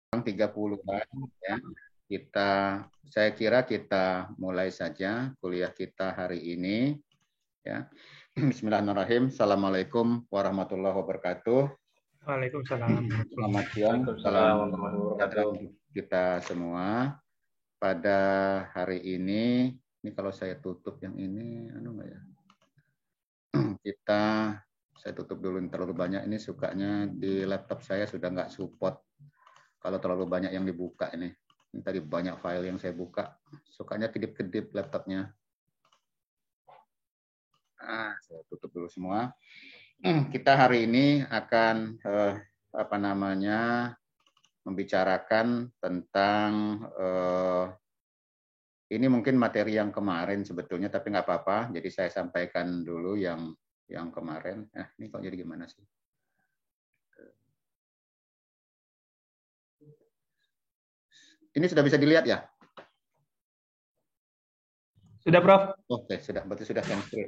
30-an ya. Saya kira kita mulai saja kuliah kita hari ini ya. Bismillahirrahmanirrahim. Assalamualaikum warahmatullahi wabarakatuh. Waalaikumsalam. Selamat siang. Salam sejahtera untuk kita semua. Pada hari ini kalau saya tutup yang ini, ya. Saya tutup dulu, terlalu banyak ini sukanya di laptop saya sudah nggak support. Kalau terlalu banyak yang dibuka ini tadi banyak file yang saya buka, sukanya kedip-kedip laptopnya. Saya tutup dulu semua. Kita hari ini akan membicarakan tentang ini mungkin materi yang kemarin sebetulnya, tapi nggak apa-apa. Jadi saya sampaikan dulu yang kemarin. Ini kok jadi gimana sih? Ini sudah bisa dilihat ya? Sudah, Prof. Oke, berarti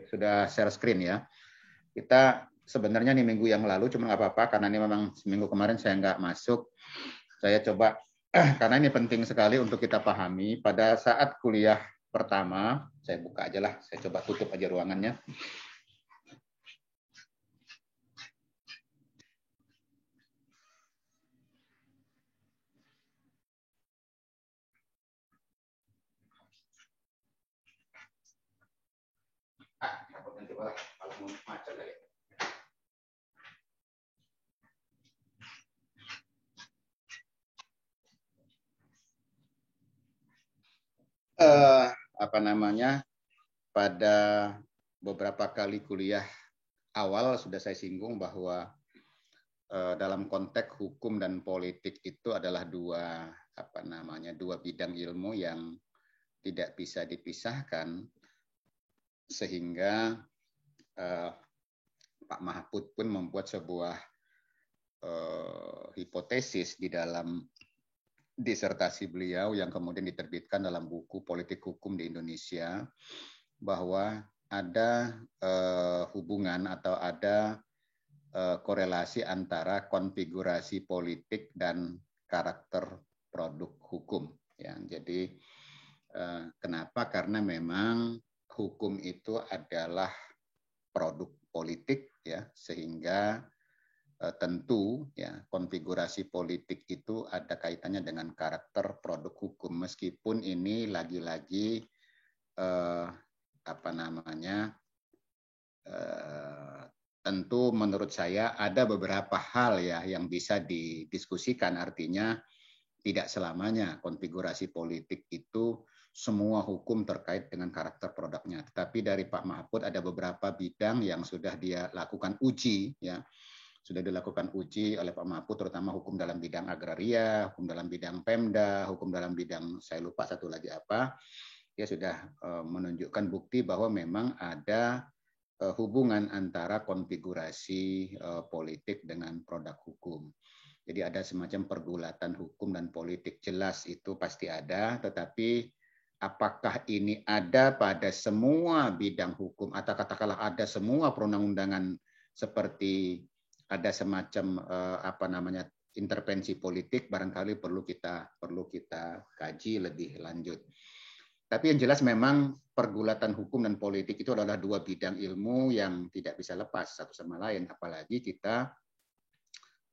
sudah share screen ya. Kita sebenarnya nih minggu yang lalu, cuma nggak apa-apa karena ini memang seminggu kemarin saya nggak masuk. Saya coba, karena ini penting sekali untuk kita pahami. Pada saat kuliah pertama, saya buka aja lah, saya coba tutup aja ruangannya. Pada beberapa kali kuliah awal sudah saya singgung bahwa dalam konteks hukum dan politik itu adalah dua bidang ilmu yang tidak bisa dipisahkan, sehingga Pak Mahfud pun membuat sebuah hipotesis di dalam disertasi beliau yang kemudian diterbitkan dalam buku Politik Hukum di Indonesia, bahwa ada hubungan atau ada korelasi antara konfigurasi politik dan karakter produk hukum. Ya, jadi kenapa? Karena memang hukum itu adalah produk politik, ya, sehingga tentu ya konfigurasi politik itu ada kaitannya dengan karakter produk hukum, meskipun ini lagi-lagi tentu menurut saya ada beberapa hal ya yang bisa didiskusikan. Artinya tidak selamanya konfigurasi politik itu semua hukum terkait dengan karakter produknya. Tetapi dari Pak Mahfud ada beberapa bidang yang sudah dia lakukan uji, ya, sudah dilakukan uji oleh Pak Mahfud, terutama hukum dalam bidang agraria, hukum dalam bidang Pemda, hukum dalam bidang saya lupa satu lagi apa. Dia sudah menunjukkan bukti bahwa memang ada hubungan antara konfigurasi politik dengan produk hukum. Jadi ada semacam pergulatan hukum dan politik, jelas itu pasti ada, tetapi apakah ini ada pada semua bidang hukum atau katakanlah ada semua perundang-undangan seperti ada semacam intervensi politik, barangkali perlu kita kaji lebih lanjut. Tapi yang jelas memang pergulatan hukum dan politik itu adalah dua bidang ilmu yang tidak bisa lepas satu sama lain, apalagi kita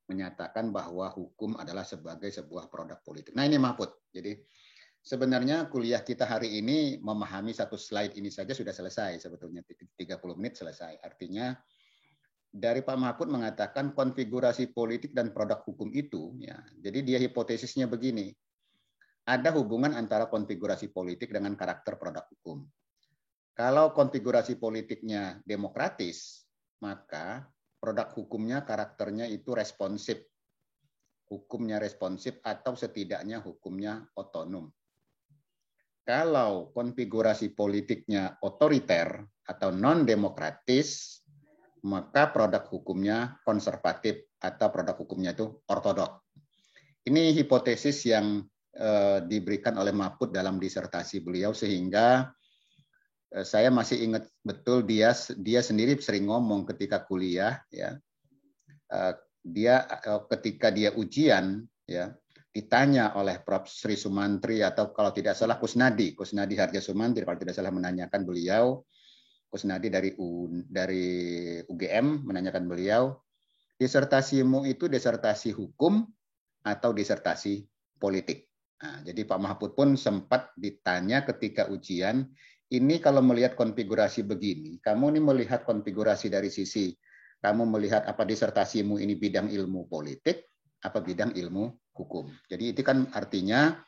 menyatakan bahwa hukum adalah sebagai sebuah produk politik. Nah ini Mahfud. Jadi sebenarnya kuliah kita hari ini memahami satu slide ini saja sudah selesai sebetulnya, 30 menit selesai. Artinya dari Pak Mahfud mengatakan konfigurasi politik dan produk hukum itu, ya, jadi dia hipotesisnya begini, ada hubungan antara konfigurasi politik dengan karakter produk hukum. Kalau konfigurasi politiknya demokratis, maka produk hukumnya karakternya itu responsif. Hukumnya responsif atau setidaknya hukumnya otonom. Kalau konfigurasi politiknya otoriter atau non-demokratis, maka produk hukumnya konservatif atau produk hukumnya itu ortodok. Ini hipotesis yang diberikan oleh Mahfud dalam disertasi beliau, sehingga saya masih ingat betul dia sendiri sering ngomong ketika kuliah, ya, dia ketika dia ujian, ya, ditanya oleh Prof. Sri Sumantri atau kalau tidak salah Kusnadi Harja Sumantri kalau tidak salah menanyakan beliau, Kusnadi dari UGM menanyakan beliau, disertasimu itu disertasi hukum atau disertasi politik. Nah, jadi Pak Mahfud pun sempat ditanya ketika ujian, ini kalau melihat konfigurasi begini, kamu ini melihat konfigurasi dari sisi, kamu melihat apa disertasimu ini bidang ilmu politik, apa bidang ilmu hukum. Jadi itu kan artinya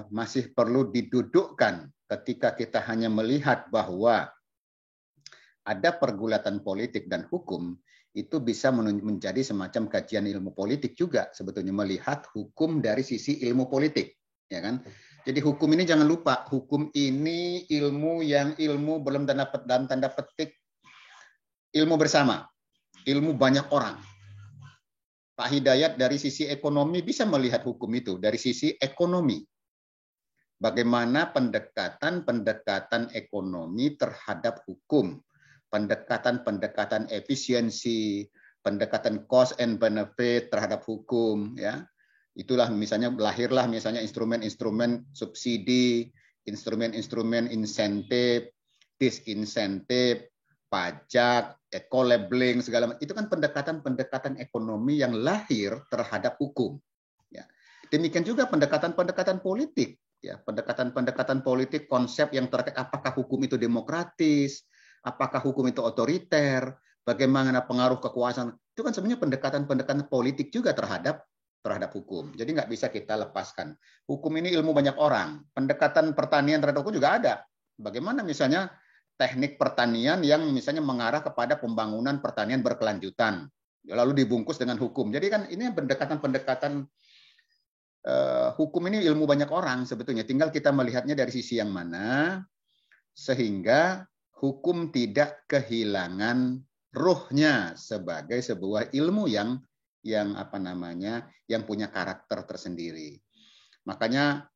masih perlu didudukkan ketika kita hanya melihat bahwa ada pergulatan politik dan hukum, itu bisa menjadi semacam kajian ilmu politik juga sebetulnya, melihat hukum dari sisi ilmu politik, ya kan? Jadi hukum ini jangan lupa, hukum ini ilmu yang belum dalam tanda petik ilmu bersama, ilmu banyak orang. Pak Hidayat dari sisi ekonomi bisa melihat hukum itu dari sisi ekonomi. Bagaimana pendekatan ekonomi terhadap hukum, pendekatan efisiensi, pendekatan cost and benefit terhadap hukum, ya. Itulah misalnya lahirlah misalnya instrumen-instrumen subsidi, instrumen-instrumen insentif, disinsentif, pajak, eco-labeling segala macam. Itu kan pendekatan ekonomi yang lahir terhadap hukum, ya. Demikian juga pendekatan politik, ya, pendekatan politik, konsep yang terkait apakah hukum itu demokratis, apakah hukum itu otoriter, bagaimana pengaruh kekuasaan, itu kan sebenarnya pendekatan politik juga terhadap hukum. Jadi nggak bisa kita lepaskan. Hukum ini ilmu banyak orang. Pendekatan pertanian terhadap hukum juga ada. Bagaimana misalnya teknik pertanian yang misalnya mengarah kepada pembangunan pertanian berkelanjutan, lalu dibungkus dengan hukum. Jadi kan ini pendekatan hukum ini ilmu banyak orang sebetulnya. Tinggal kita melihatnya dari sisi yang mana, sehingga hukum tidak kehilangan ruhnya sebagai sebuah ilmu yang punya karakter tersendiri. Makanya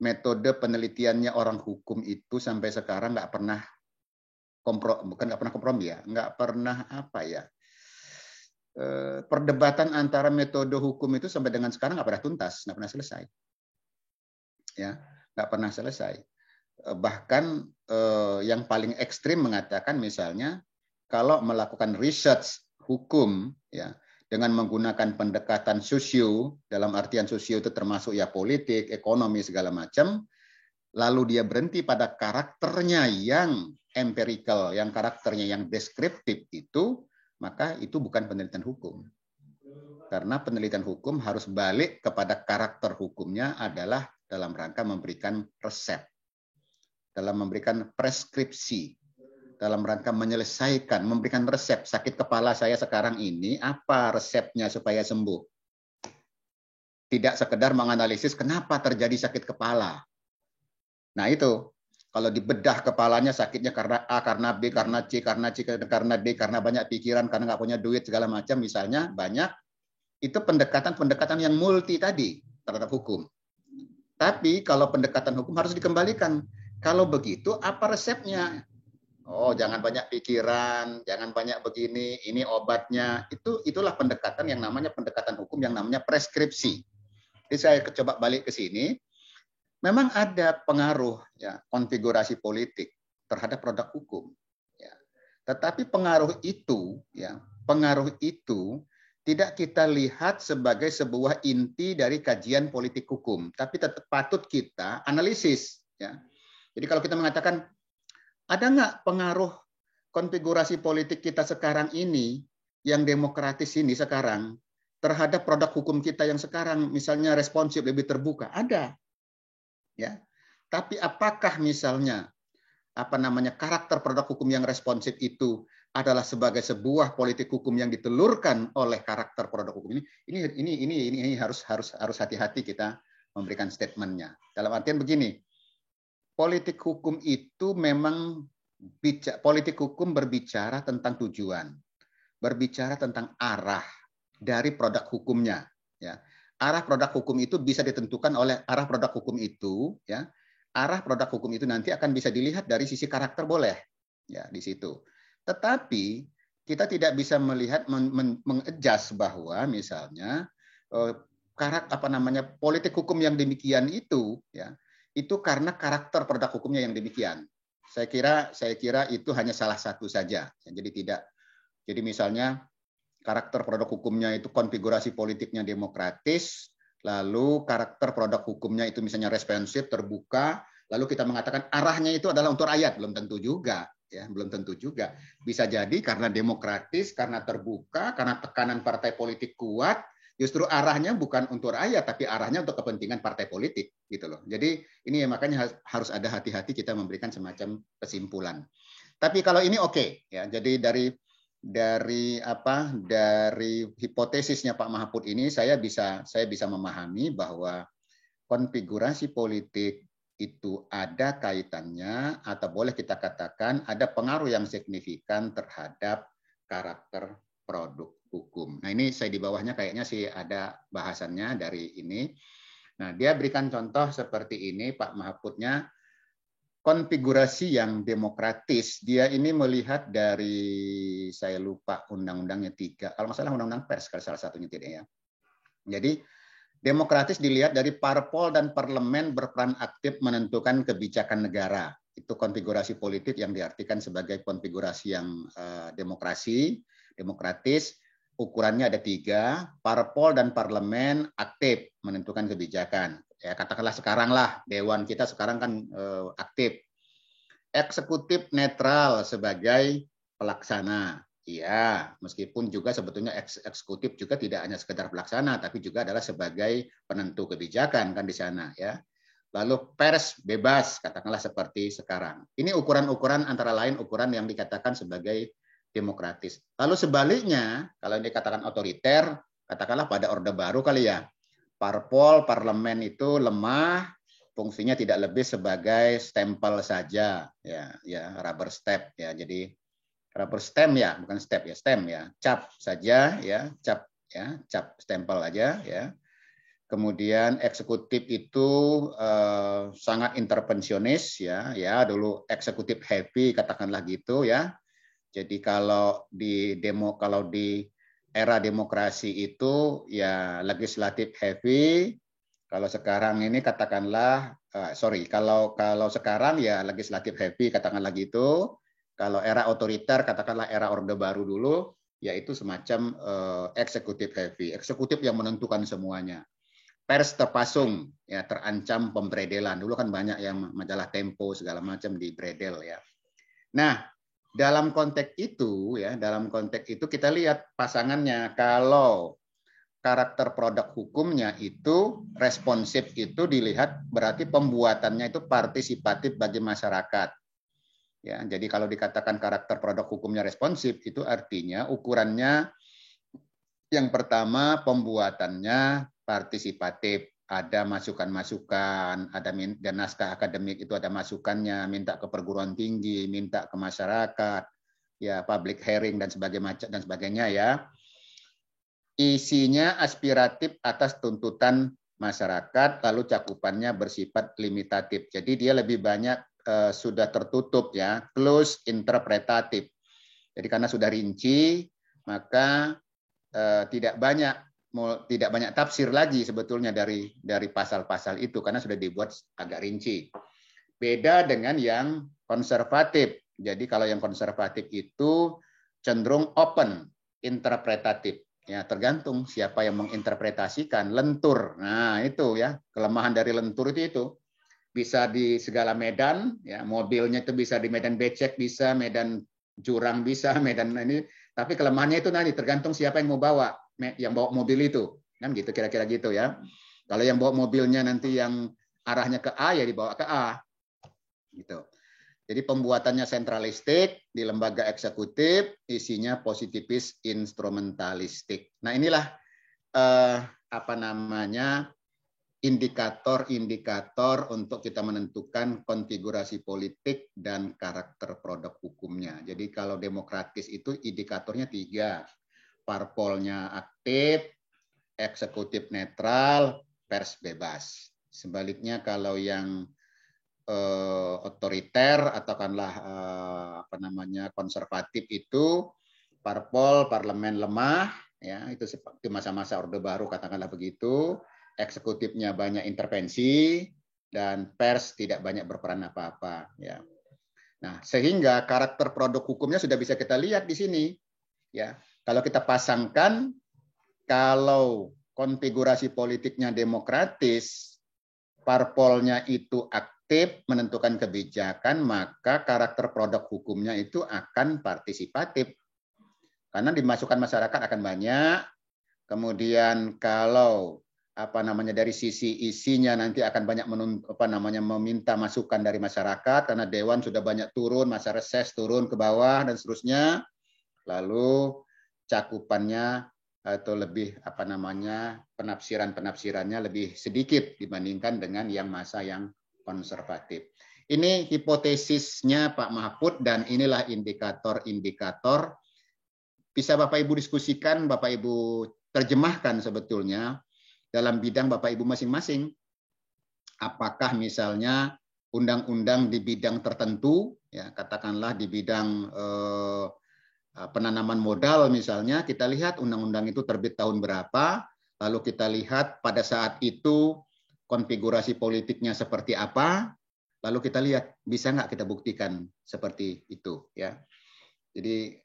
metode penelitiannya orang hukum itu sampai sekarang nggak pernah perdebatan antara metode hukum itu sampai dengan sekarang nggak pernah tuntas, nggak pernah selesai. Ya, nggak pernah selesai. Bahkan yang paling ekstrim mengatakan misalnya kalau melakukan research hukum, ya, dengan menggunakan pendekatan sosio, dalam artian sosio itu termasuk ya politik, ekonomi segala macam, lalu dia berhenti pada karakternya yang empirical, yang karakternya yang deskriptif itu, maka itu bukan penelitian hukum. Karena penelitian hukum harus balik kepada karakter hukumnya adalah dalam rangka memberikan resep, dalam memberikan preskripsi, dalam rangka menyelesaikan, memberikan resep. Sakit kepala saya sekarang ini, apa resepnya supaya sembuh? Tidak sekedar menganalisis kenapa terjadi sakit kepala. Nah itu, kalau dibedah kepalanya sakitnya karena A, karena B, karena C, karena D, karena banyak pikiran, karena nggak punya duit, segala macam misalnya, banyak. Itu pendekatan yang multi tadi terhadap hukum. Tapi kalau pendekatan hukum harus dikembalikan. Kalau begitu, apa resepnya? Oh, jangan banyak pikiran, jangan banyak begini, ini obatnya. Itulah pendekatan yang namanya pendekatan hukum yang namanya preskripsi. Jadi saya coba balik ke sini. Memang ada pengaruh, ya, konfigurasi politik terhadap produk hukum. Ya. Tetapi pengaruh itu tidak kita lihat sebagai sebuah inti dari kajian politik hukum, tapi tetap patut kita analisis. Ya. Jadi kalau kita mengatakan ada nggak pengaruh konfigurasi politik kita sekarang ini, yang demokratis ini sekarang, terhadap produk hukum kita yang sekarang, misalnya responsif, lebih terbuka? Ada. Ya. Tapi apakah misalnya karakter produk hukum yang responsif itu adalah sebagai sebuah politik hukum yang ditelurkan oleh karakter produk hukum ini? Ini harus hati-hati kita memberikan statementnya. Dalam artian begini, politik hukum itu memang politik hukum berbicara tentang tujuan, berbicara tentang arah dari produk hukumnya. Ya, arah produk hukum itu bisa ditentukan oleh arah produk hukum itu. Ya, arah produk hukum itu nanti akan bisa dilihat dari sisi karakter, boleh, ya, di situ. Tetapi kita tidak bisa melihat mengadjust bahwa misalnya politik hukum yang demikian itu ya, itu karena karakter produk hukumnya yang demikian. Saya kira itu hanya salah satu saja. Jadi misalnya karakter produk hukumnya itu konfigurasi politiknya demokratis, lalu karakter produk hukumnya itu misalnya responsif, terbuka, lalu kita mengatakan arahnya itu adalah untuk rakyat, belum tentu juga. Ya, belum tentu juga. Bisa jadi karena demokratis, karena terbuka, karena tekanan partai politik kuat, justru arahnya bukan untuk rakyat, tapi arahnya untuk kepentingan partai politik, gitu loh. Jadi ini makanya harus ada hati-hati kita memberikan semacam kesimpulan. Tapi kalau ini oke, ya. Jadi dari hipotesisnya Pak Mahfud ini saya bisa memahami bahwa konfigurasi politik itu ada kaitannya atau boleh kita katakan ada pengaruh yang signifikan terhadap karakter produk hukum. Nah ini saya di bawahnya kayaknya sih ada bahasannya dari ini. Nah dia berikan contoh seperti ini Pak Mahfudnya, konfigurasi yang demokratis. Dia ini melihat dari, saya lupa undang-undangnya 3, kalau nggak salah undang-undang pers salah satunya tidak ya. Jadi demokratis dilihat dari parpol dan parlemen berperan aktif menentukan kebijakan negara. Itu konfigurasi politik yang diartikan sebagai konfigurasi yang demokratis. Ukurannya ada 3, parpol dan parlemen aktif menentukan kebijakan. Ya, katakanlah sekarang lah, Dewan kita sekarang kan aktif. Eksekutif netral sebagai pelaksana. Iya, meskipun juga sebetulnya eksekutif juga tidak hanya sekedar pelaksana, tapi juga adalah sebagai penentu kebijakan kan di sana ya. Lalu pers bebas, katakanlah seperti sekarang. Ini ukuran-ukuran antara lain ukuran yang dikatakan sebagai demokratis. Lalu sebaliknya, kalau yang dikatakan otoriter, katakanlah pada Orde Baru kali ya, parpol, parlemen itu lemah, fungsinya tidak lebih sebagai stempel saja, ya rubber stamp ya. Jadi rubber stamp ya, bukan step ya, stamp ya, cap saja ya, cap stempel aja ya. Kemudian eksekutif itu sangat intervensionis ya, dulu eksekutif heavy katakanlah gitu ya. Jadi kalau di era demokrasi itu ya legislatif heavy, kalau sekarang ini katakanlah kalau sekarang ya legislatif heavy katakanlah gitu. Kalau era otoriter, katakanlah era Orde Baru dulu, yaitu semacam eksekutif heavy, eksekutif yang menentukan semuanya. Pers terpasung, ya terancam pemberedelan. Dulu kan banyak yang majalah Tempo segala macam dibredel ya. Nah, dalam konteks itu kita lihat pasangannya. Kalau karakter produk hukumnya itu responsif itu dilihat berarti pembuatannya itu partisipatif bagi masyarakat. Ya, jadi kalau dikatakan karakter produk hukumnya responsif, itu artinya ukurannya yang pertama pembuatannya partisipatif, ada masukan-masukan, ada naskah akademik itu ada masukannya, minta ke perguruan tinggi, minta ke masyarakat, ya public hearing dan sebagainya ya. Isinya aspiratif atas tuntutan masyarakat, lalu cakupannya bersifat limitatif. Jadi dia lebih banyak sudah tertutup ya, close interpretatif. Jadi karena sudah rinci, maka tidak banyak tafsir lagi sebetulnya dari pasal-pasal itu karena sudah dibuat agak rinci. Beda dengan yang konservatif. Jadi kalau yang konservatif itu cenderung open, interpretatif. Ya, tergantung siapa yang menginterpretasikan, lentur. Nah, itu ya, kelemahan dari lentur itu. Bisa di segala medan, ya, mobilnya itu bisa di medan becek, bisa medan jurang, bisa medan ini, tapi kelemahannya itu nanti tergantung siapa yang bawa mobil itu, kan gitu kira-kira gitu ya. Kalau yang bawa mobilnya nanti yang arahnya ke A ya dibawa ke A, gitu. Jadi pembuatannya sentralistik di lembaga eksekutif, isinya positifis instrumentalistik. Nah inilah indikator-indikator untuk kita menentukan konfigurasi politik dan karakter produk hukumnya. Jadi kalau demokratis itu indikatornya 3. Parpolnya aktif, eksekutif netral, pers bebas. Sebaliknya kalau yang otoriter atau konservatif itu parpol, parlemen lemah, ya itu seperti masa-masa Orde Baru katakanlah begitu, eksekutifnya banyak intervensi dan pers tidak banyak berperan apa-apa, ya. Nah, sehingga karakter produk hukumnya sudah bisa kita lihat di sini, ya. Kalau kita pasangkan, kalau konfigurasi politiknya demokratis, parpolnya itu aktif menentukan kebijakan, maka karakter produk hukumnya itu akan partisipatif. Karena dimasukkan masyarakat akan banyak. Kemudian kalau dari sisi isinya nanti akan banyak meminta masukan dari masyarakat karena dewan sudah banyak turun, masa reses turun ke bawah dan seterusnya. Lalu cakupannya atau lebih penafsirannya lebih sedikit dibandingkan dengan yang masa yang konservatif. Ini hipotesisnya Pak Mahfud dan inilah indikator-indikator. Bisa Bapak Ibu diskusikan, Bapak Ibu terjemahkan sebetulnya dalam bidang Bapak Ibu masing-masing. Apakah misalnya undang-undang di bidang tertentu, ya katakanlah di bidang penanaman modal misalnya, kita lihat undang-undang itu terbit tahun berapa, lalu kita lihat pada saat itu konfigurasi politiknya seperti apa, lalu kita lihat bisa nggak kita buktikan seperti itu, ya. Jadi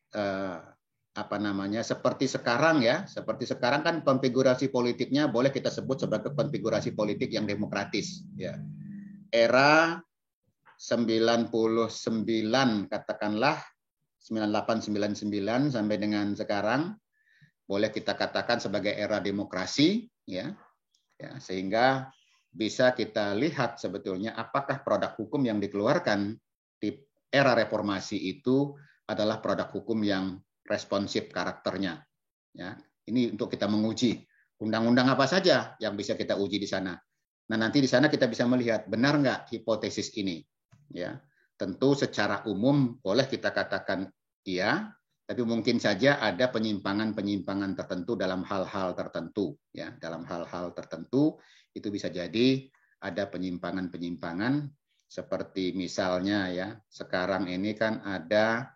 seperti sekarang ya, seperti sekarang kan konfigurasi politiknya boleh kita sebut sebagai konfigurasi politik yang demokratis, ya. Era 99 katakanlah 98-99 sampai dengan sekarang boleh kita katakan sebagai era demokrasi, ya, sehingga bisa kita lihat sebetulnya apakah produk hukum yang dikeluarkan di era reformasi itu adalah produk hukum yang responsif karakternya, ya. Ini untuk kita menguji undang-undang apa saja yang bisa kita uji di sana. Nah, nanti di sana kita bisa melihat benar nggak hipotesis ini, ya. Tentu secara umum boleh kita katakan iya, tapi mungkin saja ada penyimpangan-penyimpangan tertentu dalam hal-hal tertentu, ya. Dalam hal-hal tertentu itu bisa jadi ada penyimpangan-penyimpangan seperti misalnya ya, sekarang ini kan ada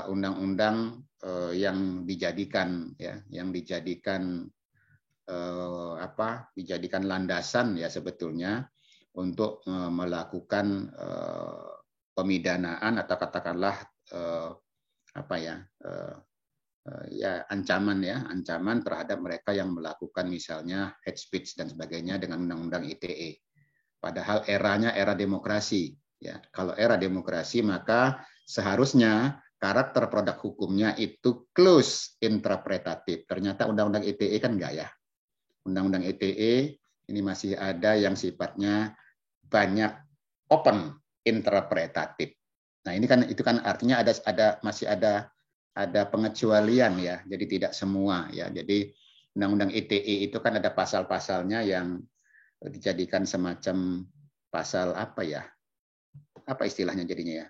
undang-undang yang dijadikan dijadikan landasan ya sebetulnya untuk melakukan pemidanaan atau katakanlah ancaman terhadap mereka yang melakukan misalnya hate speech dan sebagainya dengan undang-undang ITE. Padahal eranya era demokrasi, ya. Kalau era demokrasi maka seharusnya karakter produk hukumnya itu close interpretatif. Ternyata undang-undang ITE kan enggak, ya. Undang-undang ITE ini masih ada yang sifatnya banyak open interpretatif. Nah, itu kan artinya masih ada pengecualian, ya. Jadi tidak semua, ya. Jadi undang-undang ITE itu kan ada pasal-pasalnya yang dijadikan semacam pasal apa istilahnya jadinya, ya.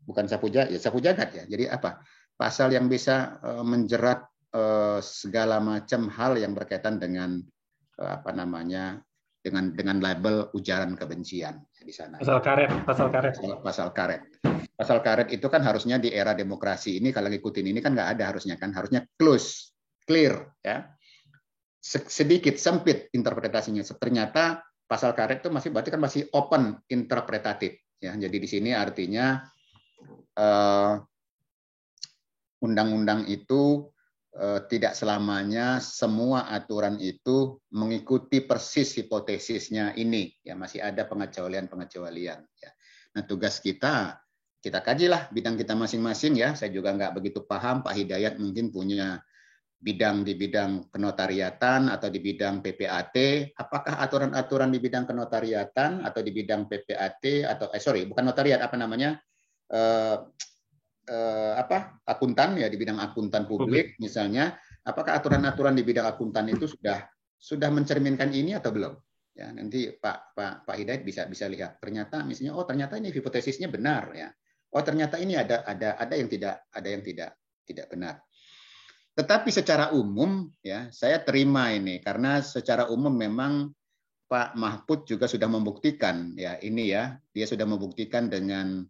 Bukan sapu jagat, ya. Jadi apa? Pasal yang bisa menjerat segala macam hal yang berkaitan dengan dengan label ujaran kebencian di sana. Pasal karet. Pasal karet itu kan harusnya di era demokrasi ini kalau ngikutin ini kan nggak ada harusnya close, clear, ya. Sedikit sempit interpretasinya. Ternyata pasal karet itu berarti kan masih open interpretatif, ya. Jadi di sini artinya undang-undang itu tidak selamanya semua aturan itu mengikuti persis hipotesisnya ini, ya. Masih ada pengecualian, ya. Nah, tugas kita kajilah bidang kita masing-masing, ya. Saya juga nggak begitu paham, Pak Hidayat mungkin punya bidang di bidang kenotariatan atau di bidang PPAT. Apakah aturan-aturan di bidang kenotariatan atau di bidang PPAT atau bukan notariat, akuntan, ya, di bidang akuntan publik misalnya, apakah aturan-aturan di bidang akuntan itu sudah mencerminkan ini atau belum, ya. Nanti Pak Hidayat bisa lihat ternyata misalnya ternyata ini hipotesisnya benar, ya. Ternyata ini ada yang tidak benar. Tetapi secara umum, ya, saya terima ini karena secara umum memang Pak Mahfud juga sudah membuktikan, ya, ini, ya, dia sudah membuktikan dengan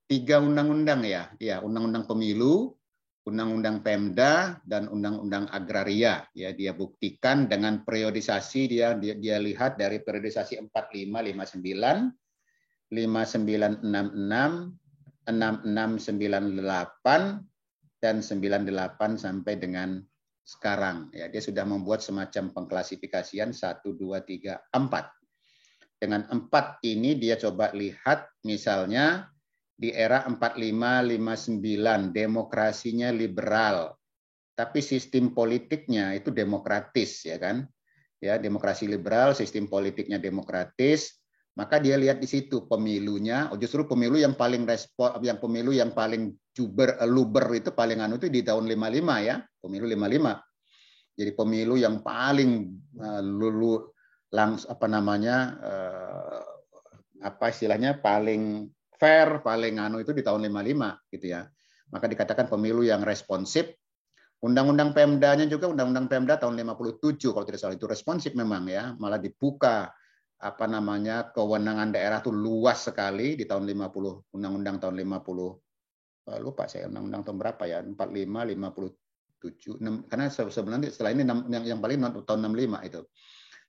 3 undang-undang, ya, undang-undang pemilu, Undang-Undang Pemda dan Undang-Undang Agraria. Ya, dia buktikan dengan periodisasi dia lihat dari periodisasi 4559, 5966, 6698 dan 98 sampai dengan sekarang. Ya, dia sudah membuat semacam pengklasifikasian 1, 2, 3, 4. Dengan 4 ini dia coba lihat misalnya di era 4559 demokrasinya liberal, tapi sistem politiknya itu demokratis, ya kan? Ya, demokrasi liberal, sistem politiknya demokratis, maka dia lihat di situ pemilunya, justru pemilu yang paling pemilu yang paling luber itu paling itu di tahun 55 ya, pemilu 55. Jadi pemilu yang paling istilahnya paling fair, paling itu di tahun 55 gitu ya. Maka dikatakan pemilu yang responsif. Undang-undang Pemdanya juga, Undang-Undang Pemda tahun 57 kalau tidak salah, itu responsif memang ya, malah dibuka kewenangan daerah itu luas sekali di tahun 50, Undang-Undang tahun 50, lupa saya Undang-Undang tahun berapa ya, 45, 57, karena sebenarnya setelah ini yang paling tahun 65 itu.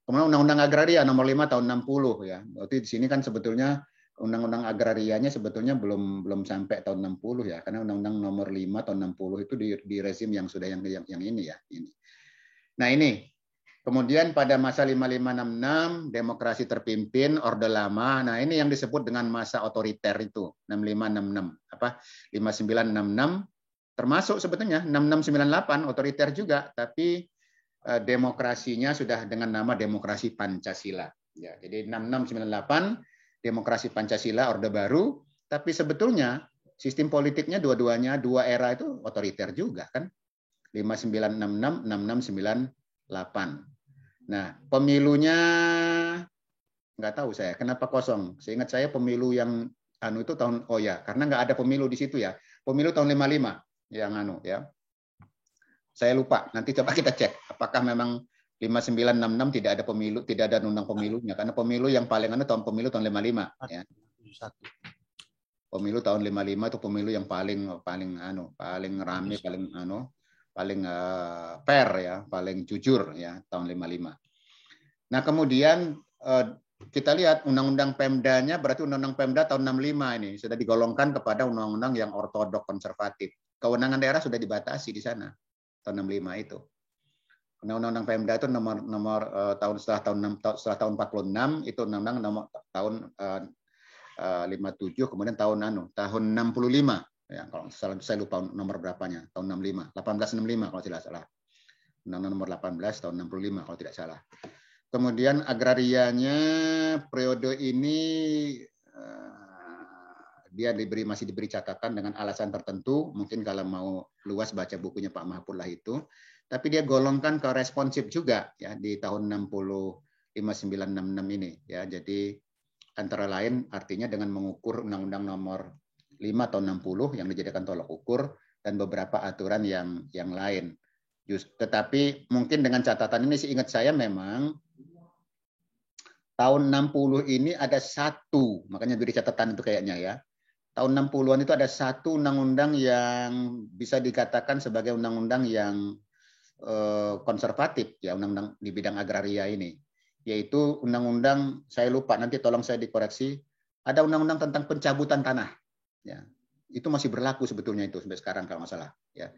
Kemudian Undang-Undang Agraria nomor 5 tahun 60 ya. Berarti di sini kan sebetulnya Undang-Undang Agrarianya sebetulnya belum sampai tahun 60 ya, karena Undang-Undang nomor 5 tahun 60 itu di rezim yang sudah yang ini ya. Ini. Nah ini, kemudian pada masa 5566 demokrasi terpimpin Orde Lama. Nah ini yang disebut dengan masa otoriter itu 6566 5966 termasuk sebetulnya 6698 otoriter juga, tapi demokrasinya sudah dengan nama demokrasi Pancasila. Ya, jadi 6698 demokrasi Pancasila Orde Baru, tapi sebetulnya sistem politiknya dua-duanya dua era itu otoriter juga kan. 5966, 6698. Nah, pemilunya nggak tahu saya kenapa kosong. Seingat saya pemilu yang itu tahun karena nggak ada pemilu di situ ya. Pemilu tahun 55 yang ya. Saya lupa, nanti coba kita cek apakah memang 5966 tidak ada pemilu, tidak ada undang pemilunya, karena pemilu yang paling pemilu tahun 55 ya. Pemilu tahun 55 itu pemilu yang paling rame, paling fair ya, paling jujur ya, tahun 55. Nah, kemudian kita lihat undang-undang Pemdanya, berarti undang-undang Pemda tahun 65 ini sudah digolongkan kepada undang-undang yang ortodok konservatif. Kewenangan daerah sudah dibatasi di sana. Tahun 65 itu. Undang-undang Pemda itu nomor tahun setelah tahun 46 itu undang-undang nomor tahun 57, kemudian tahun 65 ya, kalau saya lupa nomor berapanya, tahun 65, 1865 kalau tidak salah. Undang-undang nomor 18 tahun 65 kalau tidak salah. Kemudian agrarianya periode ini dia masih diberi catatan dengan alasan tertentu, mungkin kalau mau luas baca bukunya Pak Mahfud lah itu, tapi dia golongkan ke responsif juga ya di tahun 5966 ini ya. Jadi antara lain artinya dengan mengukur Undang-Undang nomor 5 tahun 60 yang dijadikan tolak ukur dan beberapa aturan yang lain. Tetapi mungkin dengan catatan ini seingat saya memang tahun 60 ini ada satu, makanya beri catatan itu kayaknya ya. Tahun 60-an itu ada satu undang-undang yang bisa dikatakan sebagai undang-undang yang konservatif ya, undang-undang di bidang agraria ini, yaitu undang-undang, saya lupa nanti tolong saya dikoreksi, ada undang-undang tentang pencabutan tanah ya. Itu masih berlaku sebetulnya itu sampai sekarang kalau nggak salah ya.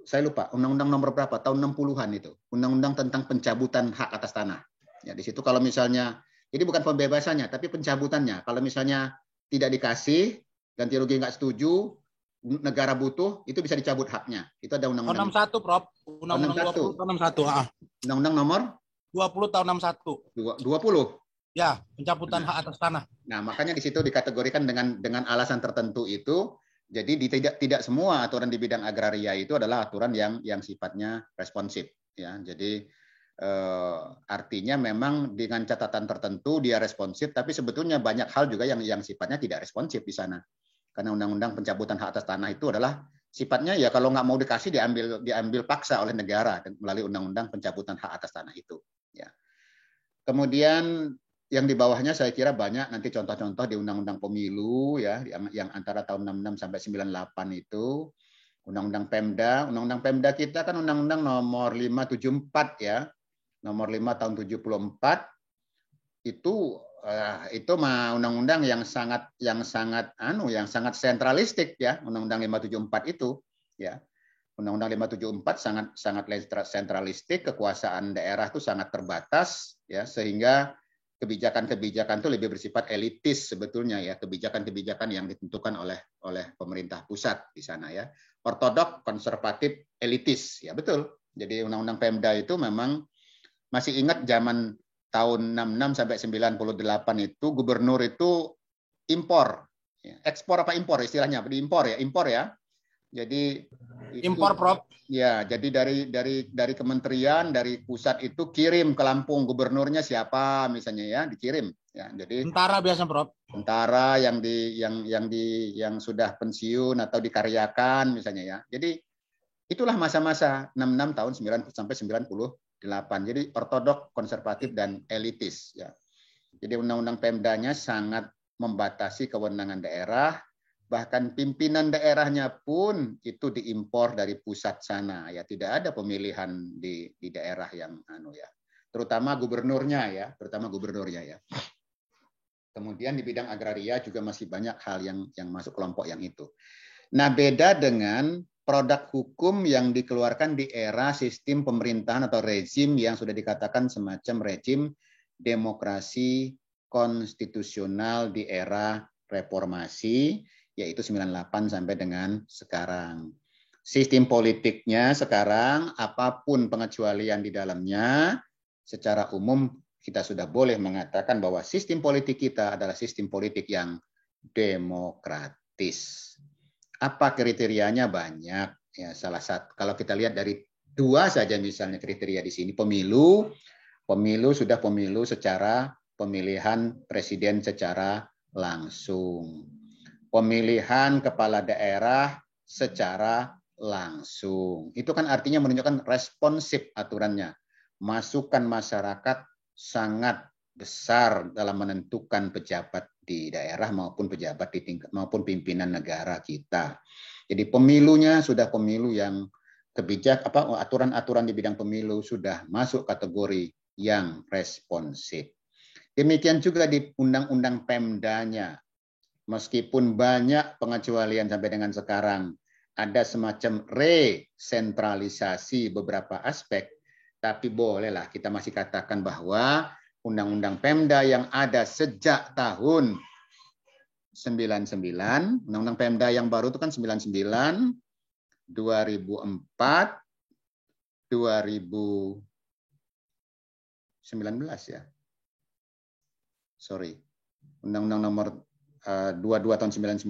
Saya lupa undang-undang nomor berapa, tahun 60-an itu, undang-undang tentang pencabutan hak atas tanah. Ya di situ kalau misalnya, jadi bukan pembebasannya tapi pencabutannya. Kalau misalnya tidak dikasih, ganti rugi nggak setuju, negara butuh, itu bisa dicabut haknya. Itu ada undang-undang. 61, Prof. Undang-undang 20 tahun 61. Undang-undang nomor 20 tahun 61. 20. Ya, pencabutan hak atas tanah. Nah, makanya di situ dikategorikan dengan alasan tertentu itu. Jadi tidak semua aturan di bidang agraria itu adalah aturan yang sifatnya responsif ya. Jadi artinya memang dengan catatan tertentu dia responsif, tapi sebetulnya banyak hal juga yang sifatnya tidak responsif di sana. Karena undang-undang pencabutan hak atas tanah itu adalah sifatnya ya kalau nggak mau dikasih diambil paksa oleh negara melalui undang-undang pencabutan hak atas tanah itu. Ya. Kemudian yang di bawahnya saya kira banyak nanti contoh-contoh di undang-undang pemilu ya yang antara tahun 66 sampai 98 itu. Undang-Undang Pemda kita kan Undang-Undang nomor 574 ya. Nomor 5 tahun 74 itu mah undang-undang yang sangat sentralistik ya, Undang-Undang 574 itu ya. Undang-Undang 574 sangat sentralistik, kekuasaan daerah itu sangat terbatas ya, sehingga kebijakan-kebijakan itu lebih bersifat elitis sebetulnya ya, kebijakan-kebijakan yang ditentukan oleh pemerintah pusat di sana ya. Ortodok, konservatif, elitis ya, betul. Jadi Undang-Undang Pemda itu memang masih ingat zaman tahun 66 sampai 98 itu gubernur itu impor. Ekspor apa impor istilahnya? Impor ya. Jadi impor, Prof. Ya, jadi dari kementerian, dari pusat itu kirim ke Lampung gubernurnya siapa misalnya ya, dikirim ya. Jadi tentara biasa, Prof. Tentara yang sudah pensiun atau dikaryakan misalnya ya. Jadi itulah masa-masa 66 tahun 9 sampai 98. Jadi ortodok, konservatif dan elitis ya. Jadi undang-undang Pemdanya sangat membatasi kewenangan daerah, bahkan pimpinan daerahnya pun itu diimpor dari pusat sana ya, tidak ada pemilihan di daerah yang ya. Terutama gubernurnya ya. Kemudian di bidang agraria juga masih banyak hal yang masuk kelompok yang itu. Nah, beda dengan produk hukum yang dikeluarkan di era sistem pemerintahan atau rezim yang sudah dikatakan semacam rezim demokrasi konstitusional di era reformasi, yaitu 98 sampai dengan sekarang. Sistem politiknya sekarang, apapun pengecualian di dalamnya, secara umum kita sudah boleh mengatakan bahwa sistem politik kita adalah sistem politik yang demokratis. Apa kriterianya? Banyak. Ya, salah satu, kalau kita lihat dari dua saja misalnya kriteria di sini, pemilu sudah pemilu secara pemilihan presiden secara langsung. Pemilihan kepala daerah secara langsung. Itu kan artinya menunjukkan responsif aturannya. Masukan masyarakat sangat besar dalam menentukan pejabat di daerah maupun pejabat di tingkat maupun pimpinan negara kita. Jadi pemilunya sudah pemilu yang aturan-aturan di bidang pemilu sudah masuk kategori yang responsif. Demikian juga di Undang-Undang Pemdanya. Meskipun banyak pengecualian sampai dengan sekarang, ada semacam resentralisasi beberapa aspek, tapi bolehlah kita masih katakan bahwa Undang-Undang Pemda yang ada sejak tahun 99, Undang-Undang Pemda yang baru itu kan 99, 2004, 2019 ya. Sorry. Undang-Undang nomor 22 tahun 99,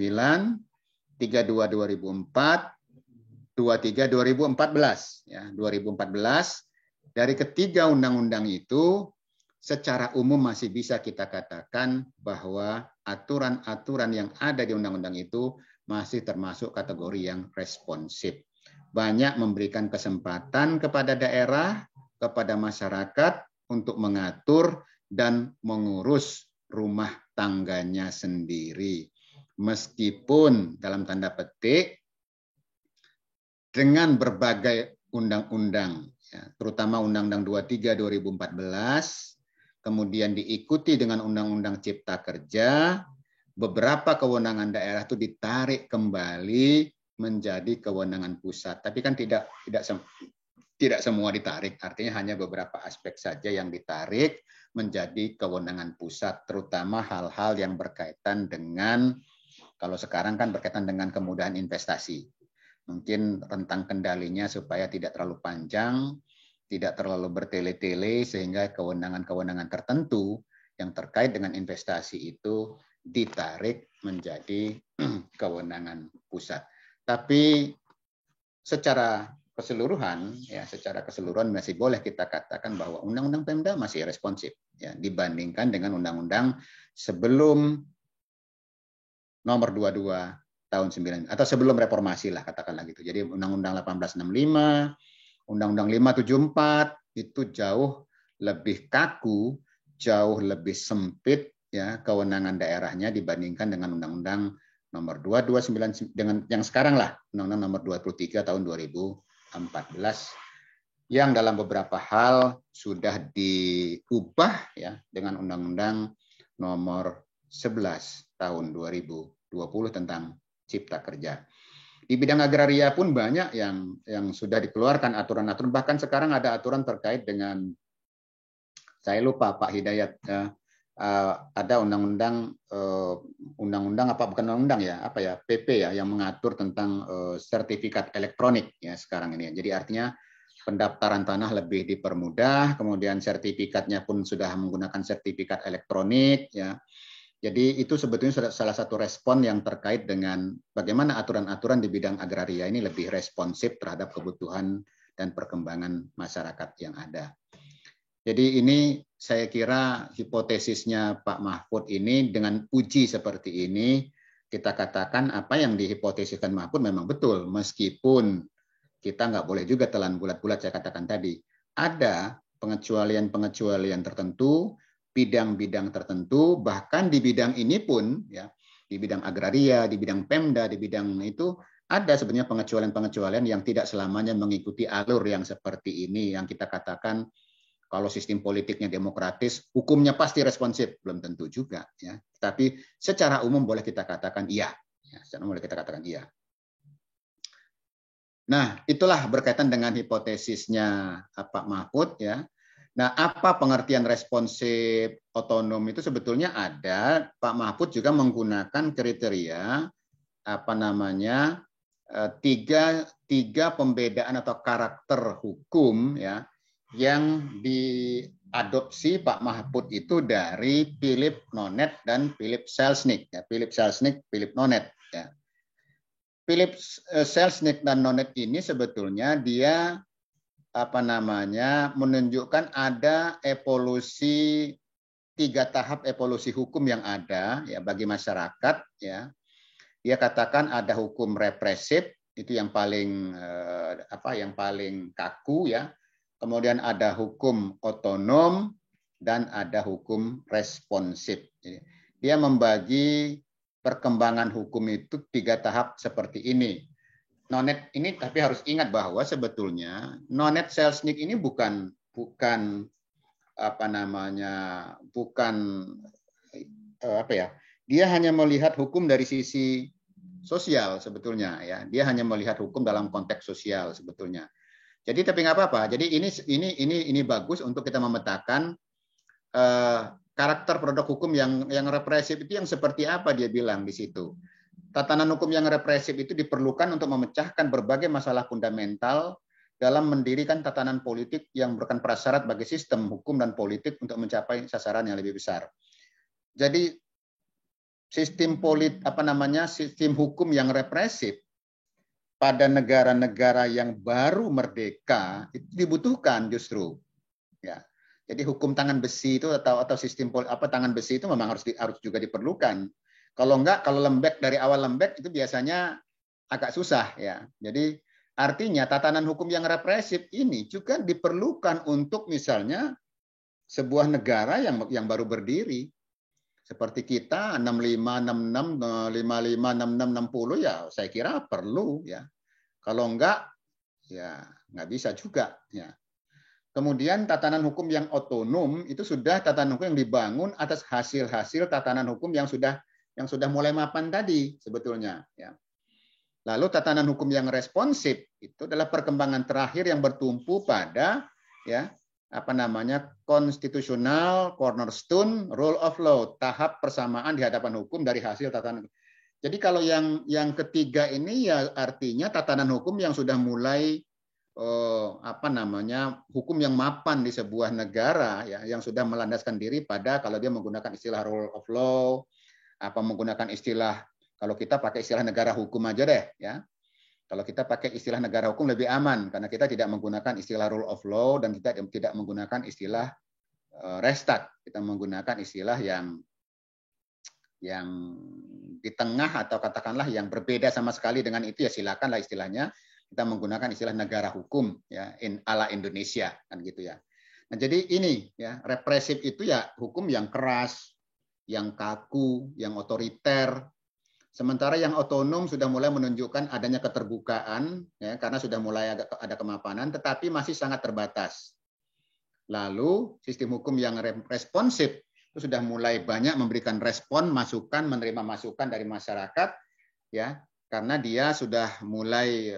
32 2004, 23 2014 ya, 2014. Dari ketiga undang-undang itu secara umum masih bisa kita katakan bahwa aturan-aturan yang ada di undang-undang itu masih termasuk kategori yang responsif. Banyak memberikan kesempatan kepada daerah, kepada masyarakat untuk mengatur dan mengurus rumah tangganya sendiri. Meskipun dalam tanda petik dengan berbagai undang-undang, ya, terutama Undang-Undang 23 2014, kemudian diikuti dengan Undang-Undang Cipta Kerja, beberapa kewenangan daerah itu ditarik kembali menjadi kewenangan pusat. Tapi kan tidak semua ditarik, artinya hanya beberapa aspek saja yang ditarik menjadi kewenangan pusat, terutama hal-hal yang berkaitan dengan, kalau sekarang kan berkaitan dengan kemudahan investasi. Mungkin rentang kendalinya supaya tidak terlalu panjang, tidak terlalu bertele-tele, sehingga kewenangan-kewenangan tertentu yang terkait dengan investasi itu ditarik menjadi kewenangan pusat. Tapi secara keseluruhan masih boleh kita katakan bahwa Undang-Undang Pemda masih responsif ya, dibandingkan dengan undang-undang sebelum nomor 22 tahun 9 atau sebelum reformasi lah katakanlah gitu. Jadi Undang-Undang 1865, Undang-Undang 574 itu jauh lebih kaku, jauh lebih sempit ya kewenangan daerahnya dibandingkan dengan Undang-Undang nomor 229 dengan yang sekarang lah, Undang-Undang nomor 23 tahun 2014 yang dalam beberapa hal sudah diubah ya dengan Undang-Undang nomor 11 tahun 2020 tentang Cipta Kerja. Di bidang agraria pun banyak yang sudah dikeluarkan aturan-aturan, bahkan sekarang ada aturan terkait dengan, saya lupa Pak Hidayat, ada undang-undang apa bukan undang-undang ya, apa ya, PP ya, yang mengatur tentang sertifikat elektronik ya sekarang ini. Jadi artinya pendaftaran tanah lebih dipermudah, kemudian sertifikatnya pun sudah menggunakan sertifikat elektronik ya. Jadi itu sebetulnya salah satu respon yang terkait dengan bagaimana aturan-aturan di bidang agraria ini lebih responsif terhadap kebutuhan dan perkembangan masyarakat yang ada. Jadi ini saya kira hipotesisnya Pak Mahfud ini dengan uji seperti ini, kita katakan apa yang dihipotesiskan Mahfud memang betul, meskipun kita nggak boleh juga telan bulat-bulat, saya katakan tadi. Ada pengecualian-pengecualian tertentu, bidang-bidang tertentu, bahkan di bidang ini pun, ya, di bidang agraria, di bidang Pemda, di bidang itu, ada sebenarnya pengecualian-pengecualian yang tidak selamanya mengikuti alur yang seperti ini, yang kita katakan kalau sistem politiknya demokratis, hukumnya pasti responsif, belum tentu juga. Ya. Tapi secara umum boleh kita katakan iya. Ya, secara umum boleh kita katakan iya. Nah, itulah berkaitan dengan hipotesisnya Pak Mahfud. Ya. Nah, apa pengertian responsif otonom itu sebetulnya ada. Pak Mahfud juga menggunakan kriteria apa namanya tiga pembedaan atau karakter hukum ya yang diadopsi Pak Mahfud itu dari Philip Nonet dan Philip Selznick. Ya, Philip Selznick, Philip Nonet. Ya. Philip Selznick dan Nonet ini sebetulnya dia apa namanya menunjukkan ada evolusi, 3 tahap evolusi hukum yang ada ya bagi masyarakat ya. Dia katakan ada hukum represif itu yang paling yang paling kaku ya. Kemudian ada hukum otonom dan ada hukum responsif. Dia membagi perkembangan hukum itu 3 tahap seperti ini. Nonet ini tapi harus ingat bahwa sebetulnya Nonet Selznick ini bukan apa namanya dia hanya melihat hukum dari sisi sosial sebetulnya ya, dia hanya melihat hukum dalam konteks sosial sebetulnya. Jadi tapi nggak apa-apa. Jadi ini bagus untuk kita memetakan karakter produk hukum yang represif itu yang seperti apa dia bilang di situ. Tatanan hukum yang represif itu diperlukan untuk memecahkan berbagai masalah fundamental dalam mendirikan tatanan politik yang merupakan prasyarat bagi sistem hukum dan politik untuk mencapai sasaran yang lebih besar. Jadi sistem sistem hukum yang represif pada negara-negara yang baru merdeka itu dibutuhkan justru. Ya. Jadi hukum tangan besi itu atau sistem tangan besi itu memang harus juga diperlukan. Kalau enggak, kalau lembek dari awal lembek itu biasanya agak susah ya. Jadi artinya tatanan hukum yang represif ini juga diperlukan untuk misalnya sebuah negara yang baru berdiri. Seperti kita 65, 66, 55, 66, 60 ya saya kira perlu ya. Kalau enggak ya nggak bisa juga ya. Kemudian tatanan hukum yang otonom itu sudah tatanan hukum yang dibangun atas hasil-hasil tatanan hukum yang sudah mulai mapan tadi sebetulnya ya. Lalu tatanan hukum yang responsif itu adalah perkembangan terakhir yang bertumpu pada ya konstitusional cornerstone rule of law, tahap persamaan di hadapan hukum dari hasil tatanan. Jadi kalau yang ketiga ini ya artinya tatanan hukum yang sudah mulai hukum yang mapan di sebuah negara ya yang sudah melandaskan diri pada kalau dia menggunakan istilah rule of law, menggunakan istilah kalau kita pakai istilah negara hukum aja deh ya. Kalau kita pakai istilah negara hukum lebih aman karena kita tidak menggunakan istilah rule of law dan kita tidak menggunakan istilah Restat. Kita menggunakan istilah yang di tengah atau katakanlah yang berbeda sama sekali dengan itu ya silakanlah istilahnya kita menggunakan istilah negara hukum ya ala Indonesia kan gitu ya. Nah, jadi ini ya represif itu ya hukum yang keras, yang kaku, yang otoriter. Sementara yang otonom sudah mulai menunjukkan adanya keterbukaan, ya, karena sudah mulai ada kemapanan, tetapi masih sangat terbatas. Lalu sistem hukum yang responsif itu sudah mulai banyak memberikan respon, masukan, menerima masukan dari masyarakat, ya, karena dia sudah mulai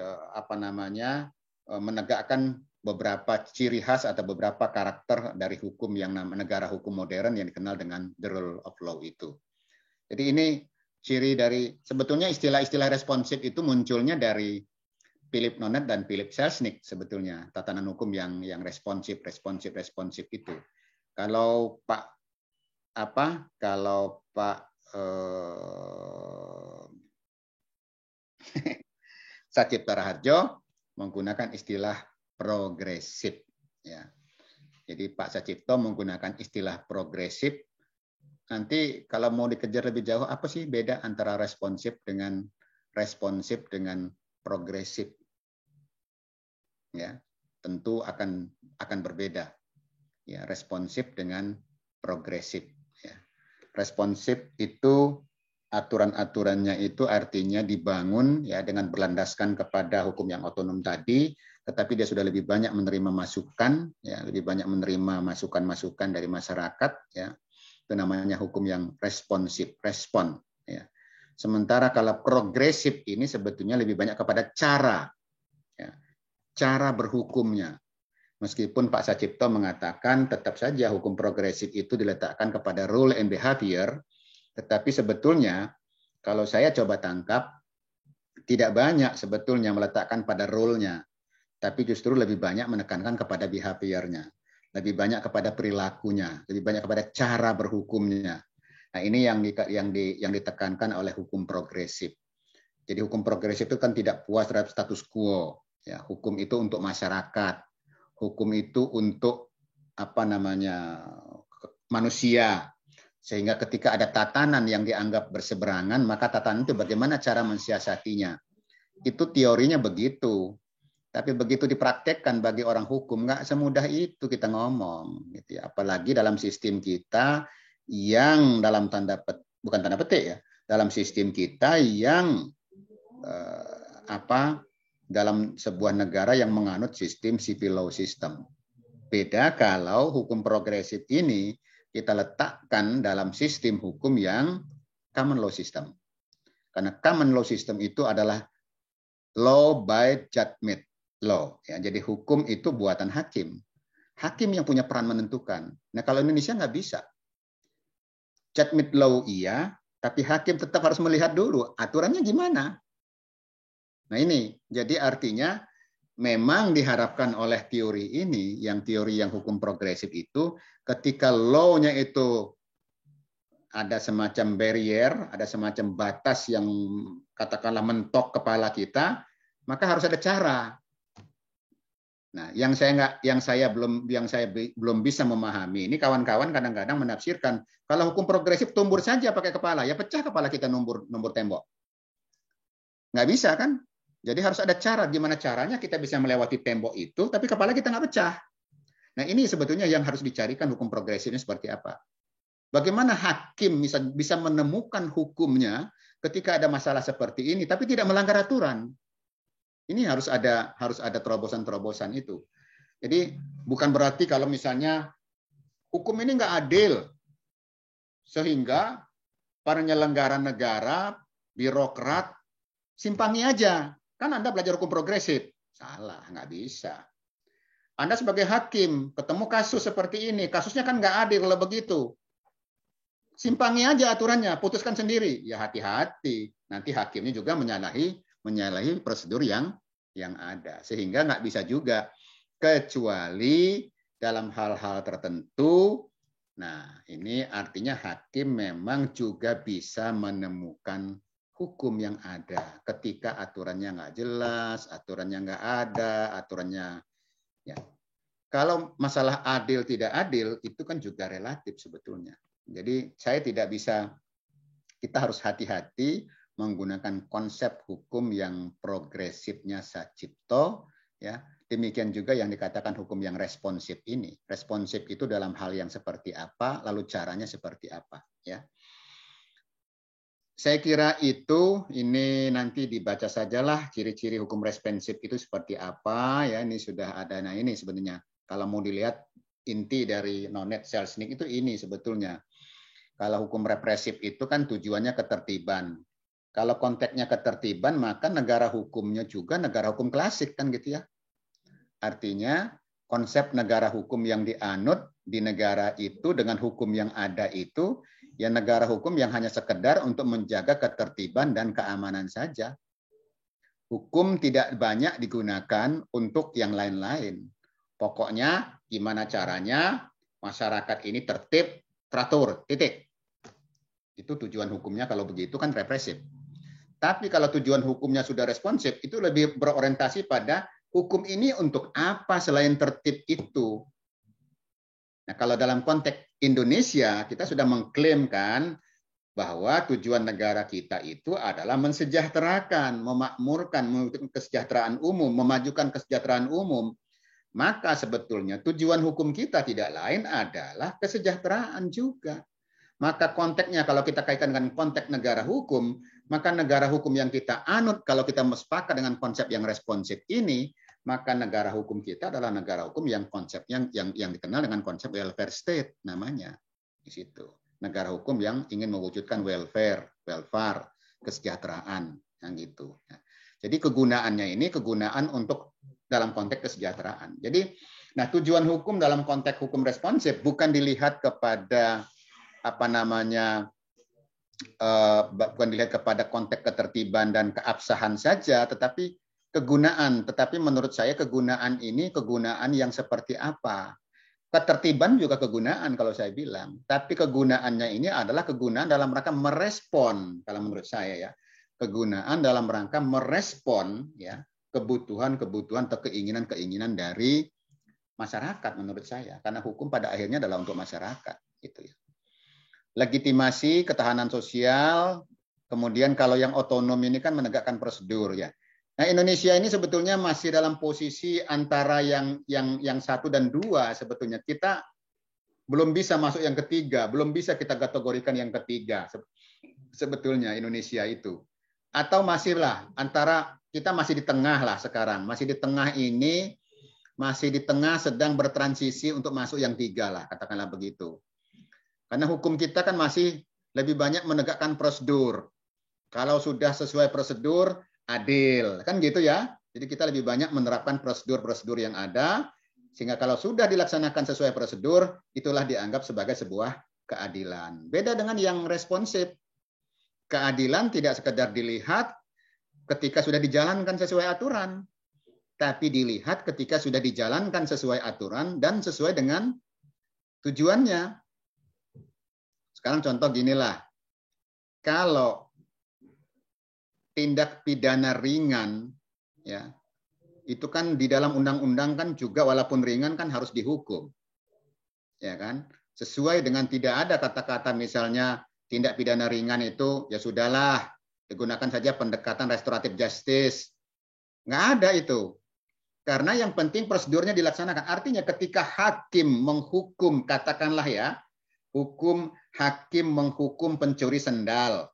menegakkan beberapa ciri khas atau beberapa karakter dari hukum yang negara hukum modern yang dikenal dengan the rule of law itu. Jadi ini ciri dari, sebetulnya istilah-istilah responsif itu munculnya dari Philip Nonet dan Philip Selznick sebetulnya, tatanan hukum yang responsif itu. Kalau Pak Sacipto Raharjo menggunakan istilah progresif, ya. Jadi Pak Sacipto menggunakan istilah progresif. Nanti kalau mau dikejar lebih jauh, apa sih beda antara responsif dengan progresif? Ya, tentu akan berbeda. Ya, responsif dengan progresif. Ya. Responsif itu aturan-aturannya itu artinya dibangun ya dengan berlandaskan kepada hukum yang otonom tadi, tetapi dia sudah lebih banyak menerima masukan, ya, lebih banyak menerima masukan-masukan dari masyarakat, ya. Itu namanya hukum yang responsif, respon. Ya. Sementara kalau progresif ini sebetulnya lebih banyak kepada cara, ya, cara berhukumnya. Meskipun Pak Sacipto mengatakan tetap saja hukum progresif itu diletakkan kepada rule and behavior, tetapi sebetulnya kalau saya coba tangkap, tidak banyak sebetulnya meletakkan pada rule-nya, tapi justru lebih banyak menekankan kepada behavior-nya. Lebih banyak kepada perilakunya, lebih banyak kepada cara berhukumnya. Nah, ini yang ditekankan oleh hukum progresif. Jadi hukum progresif itu kan tidak puas terhadap status quo. Ya, hukum itu untuk masyarakat. Hukum itu untuk manusia. Sehingga ketika ada tatanan yang dianggap berseberangan, maka tatanan itu bagaimana cara mensiasatinya. Itu teorinya begitu. Tapi begitu dipraktekkan bagi orang hukum, nggak semudah itu kita ngomong. Gitu ya. Apalagi dalam sistem kita yang dalam bukan tanda petik ya, dalam sistem kita yang dalam sebuah negara yang menganut sistem civil law system. Beda kalau hukum progresif ini kita letakkan dalam sistem hukum yang common law system. Karena common law system itu adalah law by judgment law. Ya, jadi hukum itu buatan hakim. Hakim yang punya peran menentukan. Nah, kalau Indonesia nggak bisa. Judgment law iya, tapi hakim tetap harus melihat dulu aturannya gimana. Nah ini, jadi artinya memang diharapkan oleh teori ini, teori yang hukum progresif itu, ketika law-nya itu ada semacam barrier, ada semacam batas yang katakanlah mentok kepala kita, maka harus ada cara. Nah, yang saya belum bisa memahami ini, kawan-kawan kadang-kadang menafsirkan kalau hukum progresif tumbur saja pakai kepala, ya pecah kepala kita numbur tembok. Nggak bisa kan? Jadi harus ada cara, gimana caranya kita bisa melewati tembok itu, tapi kepala kita nggak pecah. Nah, ini sebetulnya yang harus dicarikan hukum progresifnya seperti apa. Bagaimana hakim bisa menemukan hukumnya ketika ada masalah seperti ini, tapi tidak melanggar aturan. Ini harus ada terobosan-terobosan itu. Jadi bukan berarti kalau misalnya hukum ini nggak adil, sehingga penyelenggara negara, birokrat, simpangi aja. Kan Anda belajar hukum progresif. Salah, nggak bisa. Anda sebagai hakim, ketemu kasus seperti ini, kasusnya kan nggak adil kalau begitu. Simpangi aja aturannya, putuskan sendiri. Ya hati-hati. Nanti hakimnya juga menyalahi prosedur yang ada. Sehingga nggak bisa juga. Kecuali dalam hal-hal tertentu. Nah, ini artinya hakim memang juga bisa menemukan hukum yang ada. Ketika aturannya nggak jelas, aturannya nggak ada, aturannya. Ya. Kalau masalah adil tidak adil, itu kan juga relatif sebetulnya. Jadi saya tidak bisa, kita harus hati-hati menggunakan konsep hukum yang progresifnya Sacipto, ya. Demikian juga yang dikatakan hukum yang responsif ini. Responsif itu dalam hal yang seperti apa, lalu caranya seperti apa, ya. Saya kira itu, ini nanti dibaca sajalah ciri-ciri hukum responsif itu seperti apa ya. Ini sudah ada. Nah ini sebenarnya kalau mau dilihat inti dari Nonet Selznick itu ini sebetulnya. Kalau hukum represif itu kan tujuannya ketertiban. Kalau konteksnya ketertiban maka negara hukumnya juga negara hukum klasik kan gitu ya. Artinya konsep negara hukum yang dianut di negara itu dengan hukum yang ada itu ya negara hukum yang hanya sekedar untuk menjaga ketertiban dan keamanan saja. Hukum tidak banyak digunakan untuk yang lain-lain. Pokoknya gimana caranya masyarakat ini tertib, teratur, titik. Itu tujuan hukumnya kalau begitu kan represif. Tapi kalau tujuan hukumnya sudah responsif, itu lebih berorientasi pada hukum ini untuk apa selain tertib itu. Nah, kalau dalam konteks Indonesia, kita sudah mengklaimkan bahwa tujuan negara kita itu adalah mensejahterakan, memakmurkan, mewujudkan kesejahteraan umum, memajukan kesejahteraan umum. Maka sebetulnya tujuan hukum kita tidak lain adalah kesejahteraan juga. Maka konteksnya kalau kita kaitkan dengan konteks negara hukum, maka negara hukum yang kita anut kalau kita sepakat dengan konsep yang responsif ini, maka negara hukum kita adalah negara hukum yang konsepnya yang dikenal dengan konsep welfare state namanya di situ. Negara hukum yang ingin mewujudkan welfare, kesejahteraan yang gitu. Jadi kegunaannya ini kegunaan untuk dalam konteks kesejahteraan. Jadi nah tujuan hukum dalam konteks hukum responsif bukan dilihat kepada bukan dilihat kepada konteks ketertiban dan keabsahan saja, tetapi kegunaan. Tetapi menurut saya kegunaan ini kegunaan yang seperti apa? Ketertiban juga kegunaan kalau saya bilang. Tapi kegunaannya ini adalah kegunaan dalam rangka merespon kalau menurut saya ya. Kegunaan dalam rangka merespon ya kebutuhan-kebutuhan atau keinginan-keinginan dari masyarakat menurut saya. Karena hukum pada akhirnya adalah untuk masyarakat gitu ya. Legitimasi, ketahanan sosial, kemudian kalau yang otonom ini kan menegakkan prosedur ya. Nah, Indonesia ini sebetulnya masih dalam posisi antara yang 1 dan 2 sebetulnya. Kita belum bisa masuk yang ketiga, belum bisa kita kategorikan yang ketiga sebetulnya Indonesia itu. Atau masihlah antara kita masih di tengah lah sekarang, masih di tengah ini, masih di tengah sedang bertransisi untuk masuk yang 3 lah, katakanlah begitu. Karena hukum kita kan masih lebih banyak menegakkan prosedur. Kalau sudah sesuai prosedur, adil. Kan gitu ya. Jadi kita lebih banyak menerapkan prosedur-prosedur yang ada, sehingga kalau sudah dilaksanakan sesuai prosedur, itulah dianggap sebagai sebuah keadilan. Beda dengan yang responsif. Keadilan tidak sekedar dilihat ketika sudah dijalankan sesuai aturan, tapi dilihat ketika sudah dijalankan sesuai aturan dan sesuai dengan tujuannya. Sekarang contoh ginilah, kalau tindak pidana ringan, ya itu kan di dalam undang-undang kan juga walaupun ringan kan harus dihukum, ya kan? Sesuai dengan tidak ada kata-kata misalnya tindak pidana ringan itu ya sudahlah digunakan saja pendekatan restoratif justice, nggak ada itu. Karena yang penting prosedurnya dilaksanakan. Artinya ketika hakim menghukum, katakanlah ya, hakim menghukum pencuri sendal,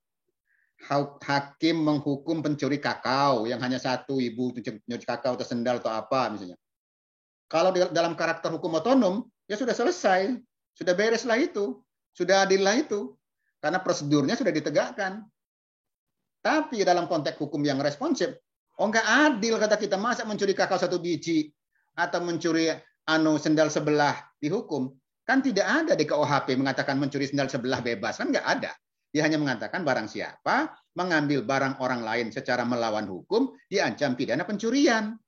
hakim menghukum pencuri kakao yang hanya 1 ibu nyuci kakao atau sendal atau apa misalnya. Kalau dalam karakter hukum otonom ya sudah selesai, sudah bereslah itu, sudah adillah itu, karena prosedurnya sudah ditegakkan. Tapi dalam konteks hukum yang responsif, nggak adil kata kita, masa mencuri kakao 1 biji atau mencuri sendal sebelah dihukum. Kan tidak ada di KUHP mengatakan mencuri sendal sebelah bebas, kan nggak ada. Dia hanya mengatakan barang siapa mengambil barang orang lain secara melawan hukum diancam pidana pencurian.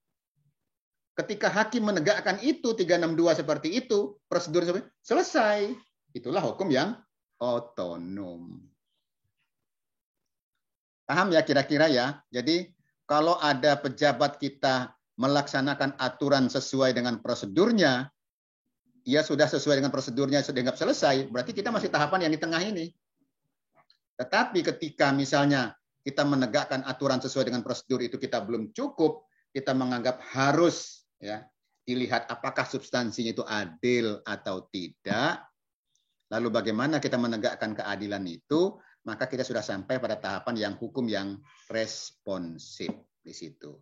Ketika hakim menegakkan itu 362 seperti itu, prosedur selesai. Itulah hukum yang otonom. Paham ya kira-kira ya? Jadi kalau ada pejabat kita melaksanakan aturan sesuai dengan prosedurnya, ya sudah sesuai dengan prosedurnya, sudah dianggap selesai, berarti kita masih tahapan yang di tengah ini. Tetapi ketika misalnya kita menegakkan aturan sesuai dengan prosedur itu kita belum cukup, kita menganggap harus ya dilihat apakah substansinya itu adil atau tidak, Lalu bagaimana kita menegakkan keadilan itu, maka kita sudah sampai pada tahapan yang hukum yang responsif di situ.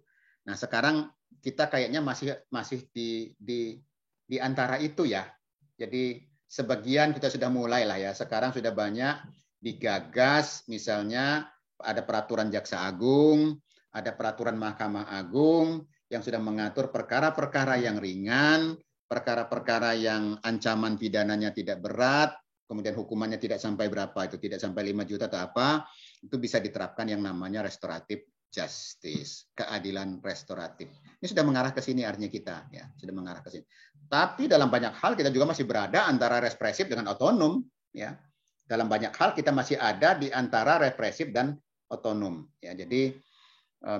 Nah, sekarang kita kayaknya masih di antara itu ya. Jadi sebagian kita sudah mulai lah ya. Sekarang sudah banyak digagas, misalnya ada peraturan Jaksa Agung, ada peraturan Mahkamah Agung yang sudah mengatur perkara-perkara yang ringan, perkara-perkara yang ancaman pidananya tidak berat, kemudian hukumannya tidak sampai berapa, itu tidak sampai 5 juta atau apa, itu bisa diterapkan yang namanya restoratif justice, keadilan restoratif. Ini sudah mengarah ke sini artinya kita, ya, sudah mengarah ke sini. Tapi dalam banyak hal kita juga masih berada antara represif dengan otonom, ya. Dalam banyak hal kita masih ada di antara represif dan otonom, ya. Jadi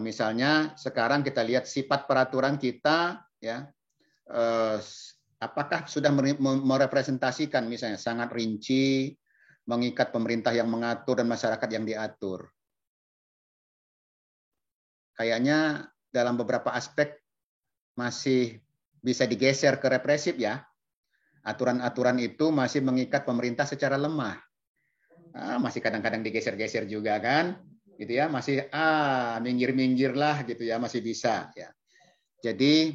misalnya sekarang kita lihat sifat peraturan kita, ya. Apakah sudah merepresentasikan misalnya sangat rinci, mengikat pemerintah yang mengatur dan masyarakat yang diatur? Kayaknya dalam beberapa aspek masih bisa digeser ke represif ya. Aturan-aturan itu masih mengikat pemerintah secara lemah. Masih kadang-kadang digeser-geser juga kan, gitu ya. Masih minggir-minggir lah gitu ya, masih bisa ya. Jadi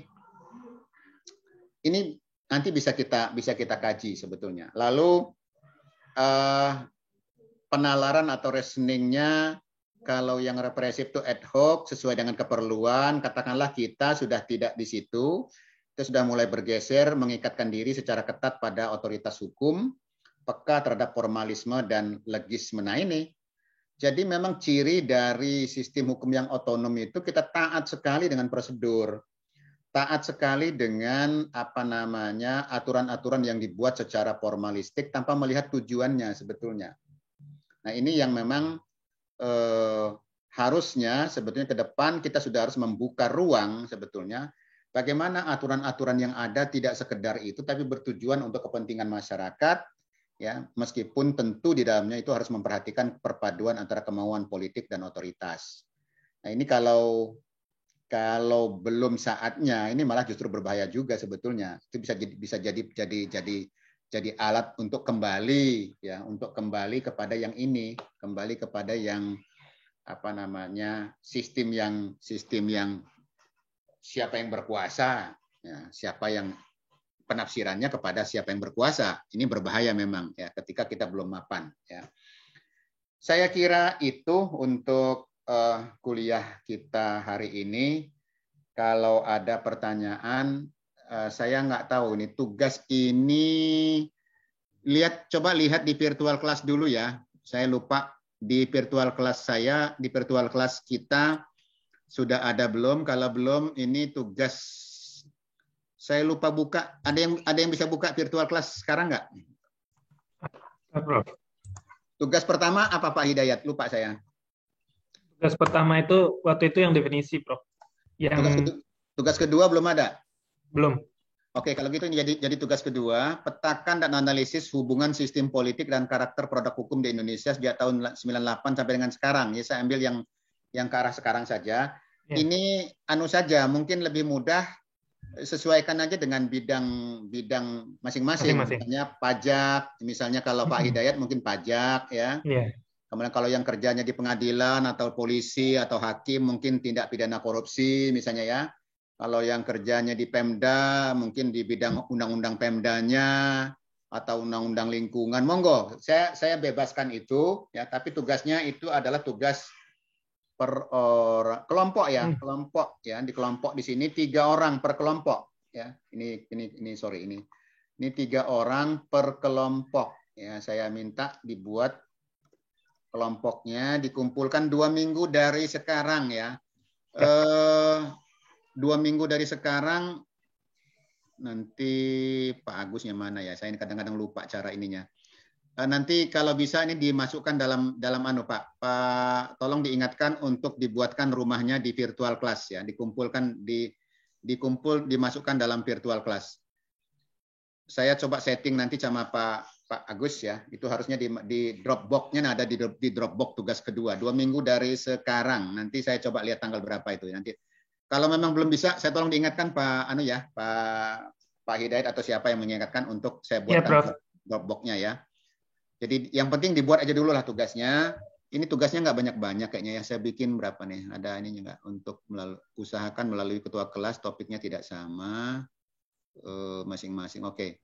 ini nanti bisa kita kaji sebetulnya. Lalu penalaran atau reasoningnya, kalau yang represif itu ad hoc sesuai dengan keperluan, katakanlah kita sudah tidak di situ, kita sudah mulai bergeser mengikatkan diri secara ketat pada otoritas hukum, peka terhadap formalisme dan legisme. Nah ini, jadi memang ciri dari sistem hukum yang otonom itu kita taat sekali dengan prosedur. Taat sekali dengan aturan-aturan yang dibuat secara formalistik tanpa melihat tujuannya sebetulnya. Nah ini yang memang harusnya sebetulnya ke depan kita sudah harus membuka ruang sebetulnya bagaimana aturan-aturan yang ada tidak sekedar itu tapi bertujuan untuk kepentingan masyarakat, ya, meskipun tentu di dalamnya itu harus memperhatikan perpaduan antara kemauan politik dan otoritas. Nah ini kalau belum saatnya, ini malah justru berbahaya juga sebetulnya. Itu bisa jadi alat untuk kembali ya, untuk kembali kepada yang ini, kembali kepada yang sistem yang siapa yang berkuasa, ya, siapa yang penafsirannya kepada siapa yang berkuasa. Ini berbahaya memang ya ketika kita belum mapan ya. Saya kira itu untuk kuliah kita hari ini. Kalau ada pertanyaan, saya nggak tahu nih tugas ini. Coba lihat di virtual class dulu ya. Saya lupa di virtual class di virtual class kita sudah ada belum? Kalau belum, ini tugas saya lupa buka. Ada yang bisa buka virtual class sekarang nggak? Tugas pertama apa Pak Hidayat? Lupa saya. Tugas pertama itu waktu itu yang definisi, Prof. Tugas kedua belum ada? Belum. Oke, kalau gitu ini jadi tugas kedua, petakan dan analisis hubungan sistem politik dan karakter produk hukum di Indonesia sejak tahun 98 sampai dengan sekarang. Ya, saya ambil yang ke arah sekarang saja. Ya. Ini saja, mungkin lebih mudah sesuaikan aja dengan bidang masing-masing. Misalnya pajak, misalnya kalau Pak Hidayat mungkin pajak ya. Yeah. Kemudian kalau yang kerjanya di pengadilan atau polisi atau hakim mungkin tindak pidana korupsi misalnya ya. Kalau yang kerjanya di Pemda mungkin di bidang undang-undang Pemdanya atau undang-undang lingkungan. Monggo, saya bebaskan itu ya, tapi tugasnya itu adalah tugas per kelompok ya, kelompok ya, di kelompok di sini 3 orang per kelompok ya. Ini 3 orang per kelompok ya. Saya minta dibuat kelompoknya, dikumpulkan 2 minggu dari sekarang ya. 2 minggu dari sekarang, nanti Pak Agusnya mana ya? Saya kadang-kadang lupa cara ininya. Nanti kalau bisa ini dimasukkan dalam Pak. Tolong diingatkan untuk dibuatkan rumahnya di virtual class ya, dikumpulkan dimasukkan dalam virtual class. Saya coba setting nanti sama Pak Agus ya, itu harusnya di Dropbox-nya ada di Dropbox tugas kedua 2 minggu dari sekarang. Nanti saya coba lihat tanggal berapa itu. Nanti kalau memang belum bisa, saya tolong diingatkan Pak Hidayat atau siapa yang mengingatkan untuk saya buatkan Dropbox-nya ya. Jadi yang penting dibuat aja dulu lah tugasnya. Ini tugasnya nggak banyak-banyak kayaknya ya. Saya bikin berapa nih? Ada ininya nggak? Untuk usahakan melalui ketua kelas topiknya tidak sama masing-masing. Oke.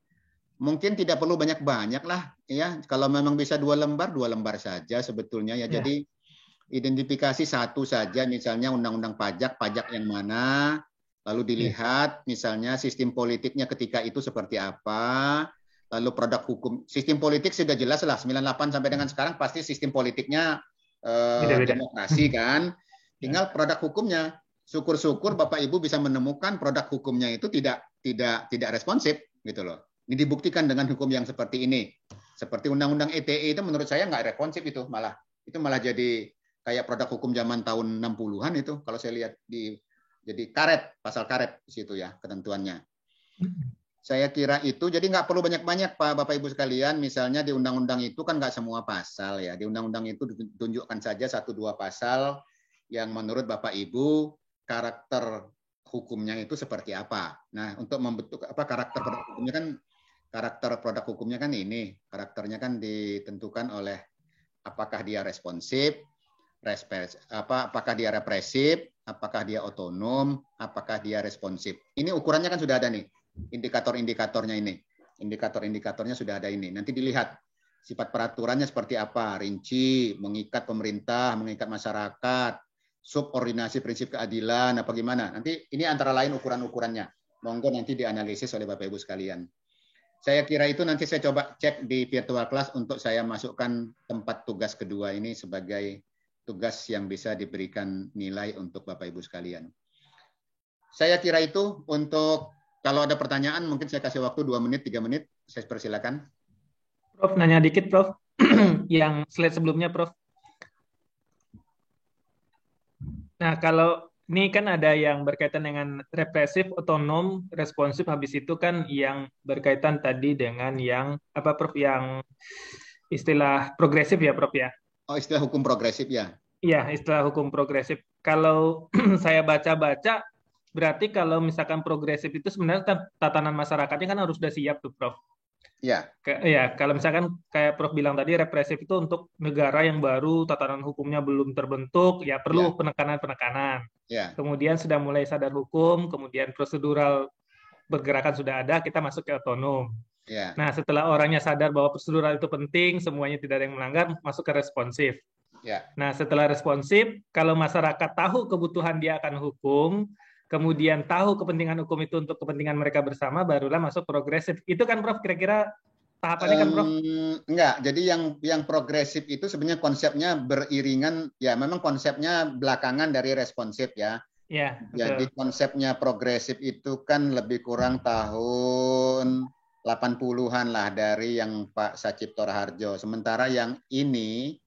Mungkin tidak perlu banyak-banyak lah ya. Kalau memang bisa 2 lembar saja sebetulnya ya. Ya. Jadi identifikasi satu saja, misalnya undang-undang pajak yang mana, lalu dilihat misalnya sistem politiknya ketika itu seperti apa, lalu produk hukum. Sistem politik sudah jelas lah, 98 sampai dengan sekarang pasti sistem politiknya demokrasi kan. Tinggal produk hukumnya. Syukur-syukur Bapak Ibu bisa menemukan produk hukumnya itu tidak responsif gitu loh. Ini dibuktikan dengan hukum yang seperti ini. Seperti undang-undang ITE itu menurut saya nggak responsif itu malah. Itu malah jadi kayak produk hukum zaman tahun 60-an itu kalau saya lihat jadi karet, pasal karet di situ ya ketentuannya. Saya kira itu jadi nggak perlu banyak-banyak Pak Bapak Ibu sekalian. Misalnya di undang-undang itu kan nggak semua pasal ya. Di undang-undang itu ditunjukkan saja 1-2 pasal yang menurut Bapak Ibu karakter hukumnya itu seperti apa. Nah, untuk membentuk karakter produk hukumnya kan ini. Karakternya kan ditentukan oleh apakah dia responsif, apakah dia represif, apakah dia otonom, apakah dia responsif. Ini ukurannya kan sudah ada nih, indikator-indikatornya ini. Indikator-indikatornya sudah ada ini. Nanti dilihat sifat peraturannya seperti apa, rinci, mengikat pemerintah, mengikat masyarakat, subordinasi prinsip keadilan, apa gimana. Nanti ini antara lain ukuran-ukurannya. Monggo nanti dianalisis oleh Bapak Ibu sekalian. Saya kira itu nanti saya coba cek di virtual class untuk saya masukkan tempat tugas kedua ini sebagai tugas yang bisa diberikan nilai untuk Bapak Ibu sekalian. Saya kira itu untuk kalau ada pertanyaan mungkin saya kasih waktu 2 menit, 3 menit. Saya persilakan. Prof, nanya dikit Prof. Yang slide sebelumnya Prof. Nah, kalau ini kan ada yang berkaitan dengan represif, otonom, responsif, habis itu kan yang berkaitan tadi dengan yang apa Prof, yang istilah progresif ya Prof ya? Oh, istilah hukum progresif ya? Iya, istilah hukum progresif. Kalau saya baca-baca, berarti kalau misalkan progresif itu sebenarnya tatanan masyarakatnya kan harus sudah siap tuh Prof. Ya. Ya, kalau misalkan kayak Prof bilang tadi represif itu untuk negara yang baru, tatanan hukumnya belum terbentuk, ya perlu penekanan-penekanan. Ya. Kemudian sudah mulai sadar hukum, kemudian prosedural pergerakan sudah ada, kita masuk ke otonom. Ya. Nah, setelah orangnya sadar bahwa prosedural itu penting, semuanya tidak ada yang melanggar, masuk ke responsif. Ya. Nah, setelah responsif, kalau masyarakat tahu kebutuhan dia akan hukum, kemudian tahu kepentingan hukum itu untuk kepentingan mereka bersama, barulah masuk progresif. Itu kan Prof kira-kira tahapannya kan Prof? Enggak, jadi yang progresif itu sebenarnya konsepnya beriringan, ya memang konsepnya belakangan dari responsif ya. Ya, betul. Jadi konsepnya progresif itu kan lebih kurang tahun 80-an lah dari yang Pak Sacipto Raharjo. Sementara yang ini,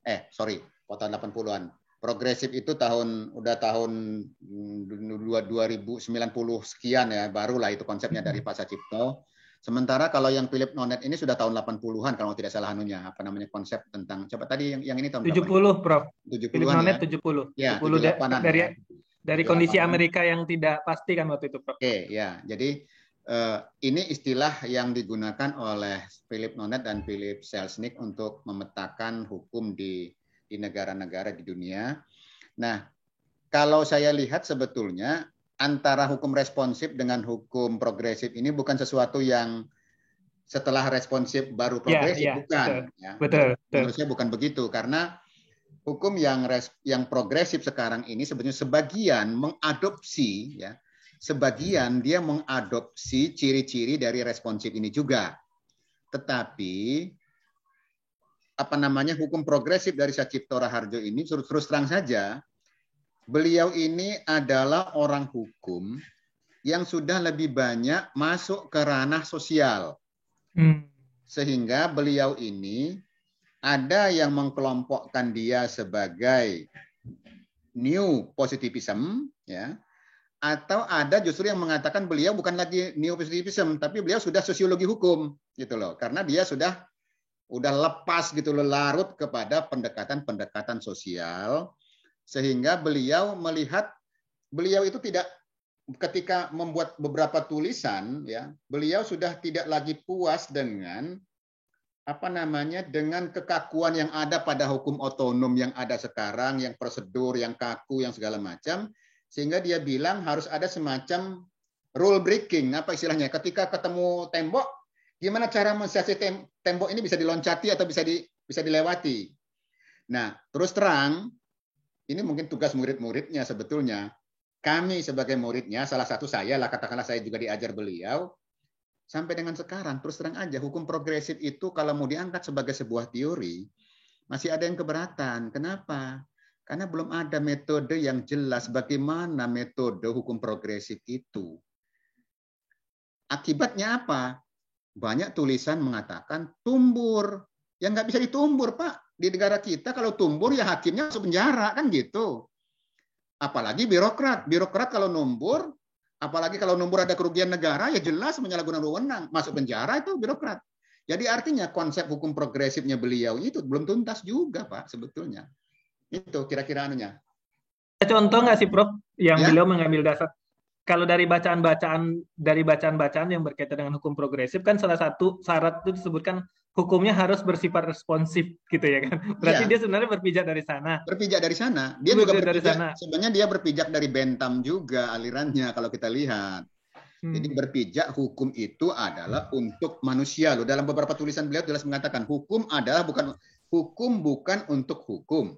tahun 80-an. Progresif itu udah tahun 2090 sekian ya, barulah itu konsepnya dari Pak Sacipto. Sementara kalau yang Philip Nonet ini sudah tahun 80-an kalau tidak salah anunya, apa namanya konsep tentang coba tadi yang ini tahun 70 berapa? Prof. 70-an Philip Nonet ya. 70. Ya, 78-an dari kondisi Amerika yang tidak pasti kan waktu itu Prof. Oke, ya. Jadi ini istilah yang digunakan oleh Philip Nonet dan Philip Selznick untuk memetakan hukum di negara-negara di dunia. Nah, kalau saya lihat sebetulnya antara hukum responsif dengan hukum progresif ini bukan sesuatu yang setelah responsif baru progresif, bukan. Betul. Menurut saya bukan begitu, karena hukum yang progresif sekarang ini sebenarnya sebagian mengadopsi, ya, sebagian dia mengadopsi ciri-ciri dari responsif ini juga. Tetapi hukum progresif dari Sacipto Raharjo ini terus terang saja, beliau ini adalah orang hukum yang sudah lebih banyak masuk ke ranah sosial. Sehingga beliau ini ada yang mengkelompokkan dia sebagai new positivism, ya, atau ada justru yang mengatakan beliau bukan lagi new positivism, tapi beliau sudah sosiologi hukum, gitu loh, karena dia sudah lepas gitu loh, larut kepada pendekatan sosial, sehingga beliau melihat beliau itu tidak, ketika membuat beberapa tulisan, ya, beliau sudah tidak lagi puas dengan dengan kekakuan yang ada pada hukum otonom yang ada sekarang, yang prosedur, yang kaku, yang segala macam, sehingga dia bilang harus ada semacam rule breaking, apa istilahnya? Ketika ketemu tembok, gimana cara mensiasati tembok ini bisa diloncati atau bisa dilewati? Nah, terus terang, ini mungkin tugas murid-muridnya sebetulnya. Kami sebagai muridnya, salah satu saya lah, katakanlah saya juga diajar beliau, sampai dengan sekarang, terus terang aja, hukum progresif itu kalau mau diangkat sebagai sebuah teori, masih ada yang keberatan. Kenapa? Karena belum ada metode yang jelas bagaimana metode hukum progresif itu. Akibatnya apa? Banyak tulisan mengatakan tumbur. Yang nggak bisa ditumbur, Pak. Di negara kita kalau tumbur ya hakimnya masuk penjara, kan gitu. Apalagi birokrat. Birokrat kalau numbur, apalagi kalau numbur ada kerugian negara, ya jelas menyalahgunakan wewenang. Masuk penjara itu birokrat. Jadi artinya konsep hukum progresifnya beliau itu belum tuntas juga, Pak, sebetulnya. Itu kira-kira anunya. Contoh nggak sih, Prof, yang Ya? beliau mengambil dasar? Kalau dari bacaan-bacaan yang berkaitan dengan hukum progresif, kan salah satu syarat itu disebutkan hukumnya harus bersifat responsif, gitu ya kan? Berarti Ya, dia sebenarnya berpijak dari sana. berpijak dari sana. Dia juga Dari berpijak, sana. sebenarnya dia berpijak dari Bentham juga alirannya kalau kita lihat. Jadi berpijak hukum itu adalah untuk manusia loh. Dalam beberapa tulisan beliau jelas mengatakan hukum bukan untuk hukum.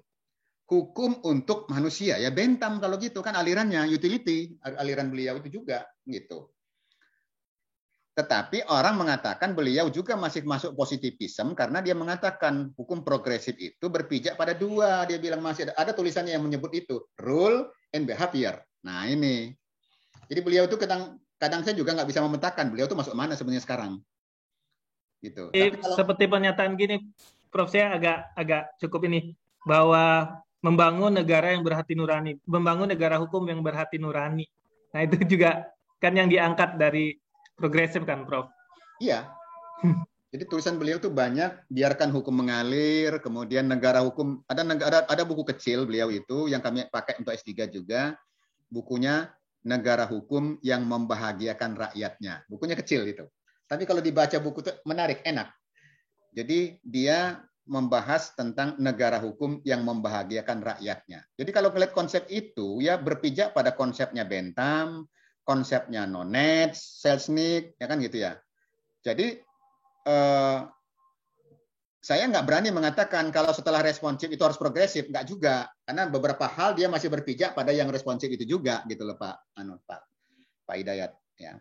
Hukum untuk manusia. Ya Bentham kalau gitu kan alirannya utility, aliran beliau itu juga gitu. Tetapi orang mengatakan beliau juga masih masuk positivism karena dia mengatakan hukum progresif itu berpijak pada dua. Dia bilang masih ada tulisannya yang menyebut itu, rule and behavior. Nah ini. Jadi beliau itu kadang saya juga nggak bisa memetakan beliau itu masuk mana sebenarnya sekarang. Gitu. Tapi kalau, seperti pernyataan gini, Prof, saya agak cukup ini, bahwa membangun negara yang berhati nurani, membangun negara hukum yang berhati nurani. Nah itu juga kan yang diangkat dari progresif kan, Prof? Iya. Jadi tulisan beliau tuh banyak, biarkan hukum mengalir, kemudian negara hukum, ada buku kecil beliau itu yang kami pakai untuk S3 juga, bukunya Negara Hukum yang Membahagiakan Rakyatnya. Bukunya kecil itu. Tapi kalau dibaca buku itu menarik, enak. Jadi dia membahas tentang negara hukum yang membahagiakan rakyatnya. Jadi kalau melihat konsep itu, ya berpijak pada konsepnya Bentham, konsepnya Nonetz, Selznick, ya kan gitu ya. Jadi saya nggak berani mengatakan kalau setelah responsif itu harus progresif, nggak juga, karena beberapa hal dia masih berpijak pada yang responsif itu juga, gitu loh Pak Hidayat. Ya.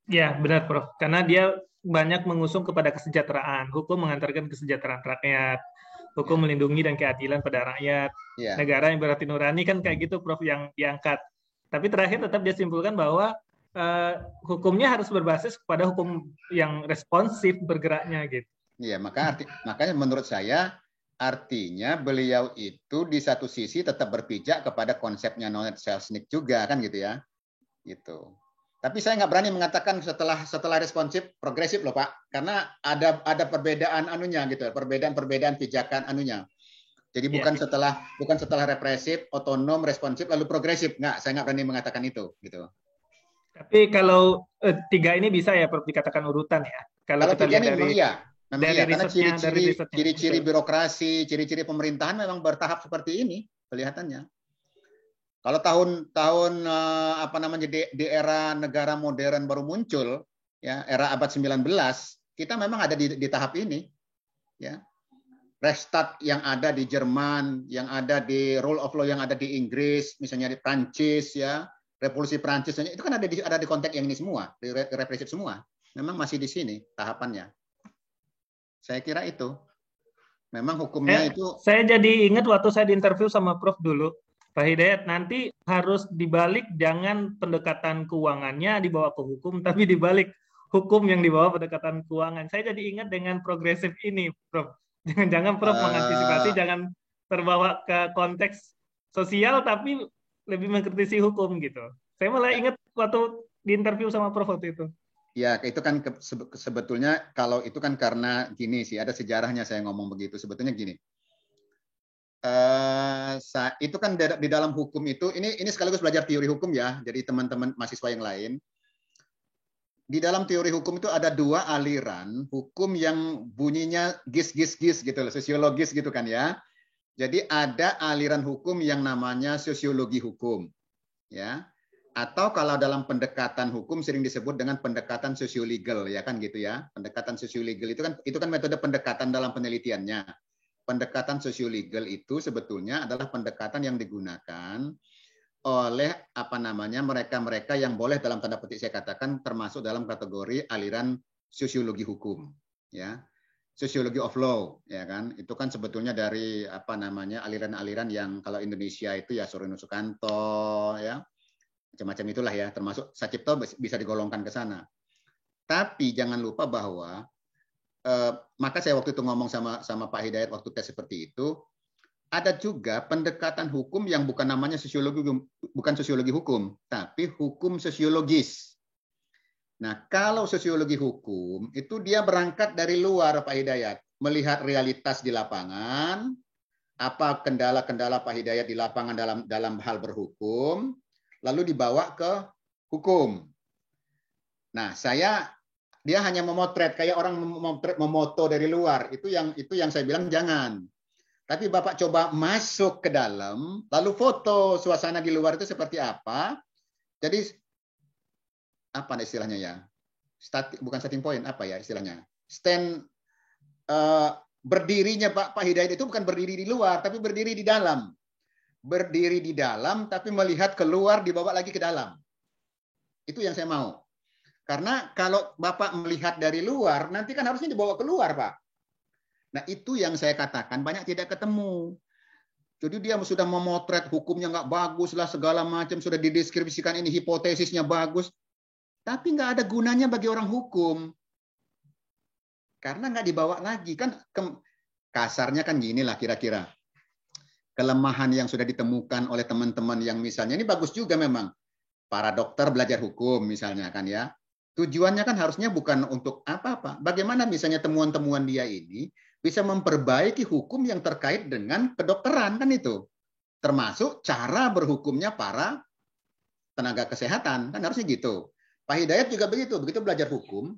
Ya benar, Prof. Karena dia banyak mengusung kepada kesejahteraan, hukum mengantarkan kesejahteraan rakyat, hukum melindungi dan keadilan pada rakyat, negara yang berhati nurani kan kayak gitu, Prof, yang diangkat. Tapi terakhir tetap dia simpulkan bahwa hukumnya harus berbasis pada hukum yang responsif bergeraknya gitu. Iya, makanya menurut saya artinya beliau itu di satu sisi tetap berpijak kepada konsepnya Nonetz, Selznick juga kan gitu ya. Gitu. Tapi saya nggak berani mengatakan setelah responsif progresif loh Pak, karena ada perbedaan anunya gitu, perbedaan pijakan anunya. Jadi bukan setelah represif, otonom, responsif lalu progresif. Saya nggak berani mengatakan itu gitu. Tapi kalau tiga ini bisa ya Prof dikatakan urutan ya. Kalau kita tiga lihat ini dari memang iya, karena ciri-ciri gitu. birokrasi, ciri-ciri pemerintahan memang bertahap seperti ini kelihatannya. Kalau tahun di era negara modern baru muncul, ya era abad 19, kita memang ada di tahap ini, ya. Rechtsstaat yang ada di Jerman, yang ada di rule of law yang ada di Inggris, misalnya di Prancis, ya, revolusi Prancis, itu kan ada di konteks yang ini semua, di represif semua. Memang masih di sini tahapannya. Saya kira itu. Memang hukumnya itu. Saya jadi ingat waktu saya diinterview sama Prof dulu. Pak Hidayat, nanti harus dibalik, jangan pendekatan keuangannya dibawa ke hukum, tapi dibalik hukum yang dibawa pendekatan keuangan. Saya jadi ingat dengan progresif ini, Prof. Jangan Prof mengantisipasi, jangan terbawa ke konteks sosial, tapi lebih mengkritisi hukum gitu. Saya malah ingat waktu diinterview sama Prof waktu itu. Ya, itu kan sebetulnya kalau itu kan karena gini sih, ada sejarahnya saya ngomong begitu. Sebetulnya gini. Itu kan di dalam hukum itu ini sekaligus belajar teori hukum ya, jadi teman-teman mahasiswa yang lain di dalam teori hukum itu ada dua aliran hukum yang bunyinya gis-gis-gis gitu loh, sosiologis gitu kan ya. Jadi ada aliran hukum yang namanya sosiologi hukum, ya. Atau kalau dalam pendekatan hukum sering disebut dengan pendekatan sosiolegal, ya kan gitu ya. Pendekatan sosiolegal itu kan metode pendekatan dalam penelitiannya. Pendekatan sosiolegal itu sebetulnya adalah pendekatan yang digunakan oleh mereka-mereka yang boleh dalam tanda petik saya katakan termasuk dalam kategori aliran sosiologi hukum, ya. Sosiologi of law, ya kan. Itu kan sebetulnya dari aliran-aliran yang kalau Indonesia itu ya Suryono Sukanto, ya. Macam-macam itulah ya, termasuk Sacipto bisa digolongkan ke sana. Tapi jangan lupa bahwa maka saya waktu itu ngomong sama Pak Hidayat waktu tes seperti itu, ada juga pendekatan hukum yang bukan namanya bukan sosiologi hukum, tapi hukum sosiologis. Nah, kalau sosiologi hukum itu dia berangkat dari luar, Pak Hidayat, melihat realitas di lapangan, apa kendala-kendala Pak Hidayat di lapangan dalam hal berhukum, lalu dibawa ke hukum. Nah, dia hanya memotret kayak orang memoto dari luar. Itu yang saya bilang jangan. Tapi Bapak coba masuk ke dalam, lalu foto suasana di luar itu seperti apa. Jadi apa istilahnya ya? Bukan starting point, apa ya istilahnya? Berdirinya Pak Hidayat itu bukan berdiri di luar, tapi berdiri di dalam. Berdiri di dalam, tapi melihat keluar, dibawa lagi ke dalam. Itu yang saya mau. Karena kalau Bapak melihat dari luar, nanti kan harusnya dibawa keluar, Pak. Nah, itu yang saya katakan banyak tidak ketemu. Jadi dia sudah memotret hukumnya nggak bagus lah, segala macam, sudah dideskripsikan ini hipotesisnya bagus. Tapi nggak ada gunanya bagi orang hukum. Karena nggak dibawa lagi. Kan kasarnya kan gini lah kira-kira. Kelemahan yang sudah ditemukan oleh teman-teman yang misalnya, ini bagus juga memang. Para dokter belajar hukum misalnya kan ya. Tujuannya kan harusnya bukan untuk apa-apa. Bagaimana misalnya temuan-temuan dia ini bisa memperbaiki hukum yang terkait dengan kedokteran kan itu. Termasuk cara berhukumnya para tenaga kesehatan. Kan harusnya gitu. Pak Hidayat juga begitu belajar hukum,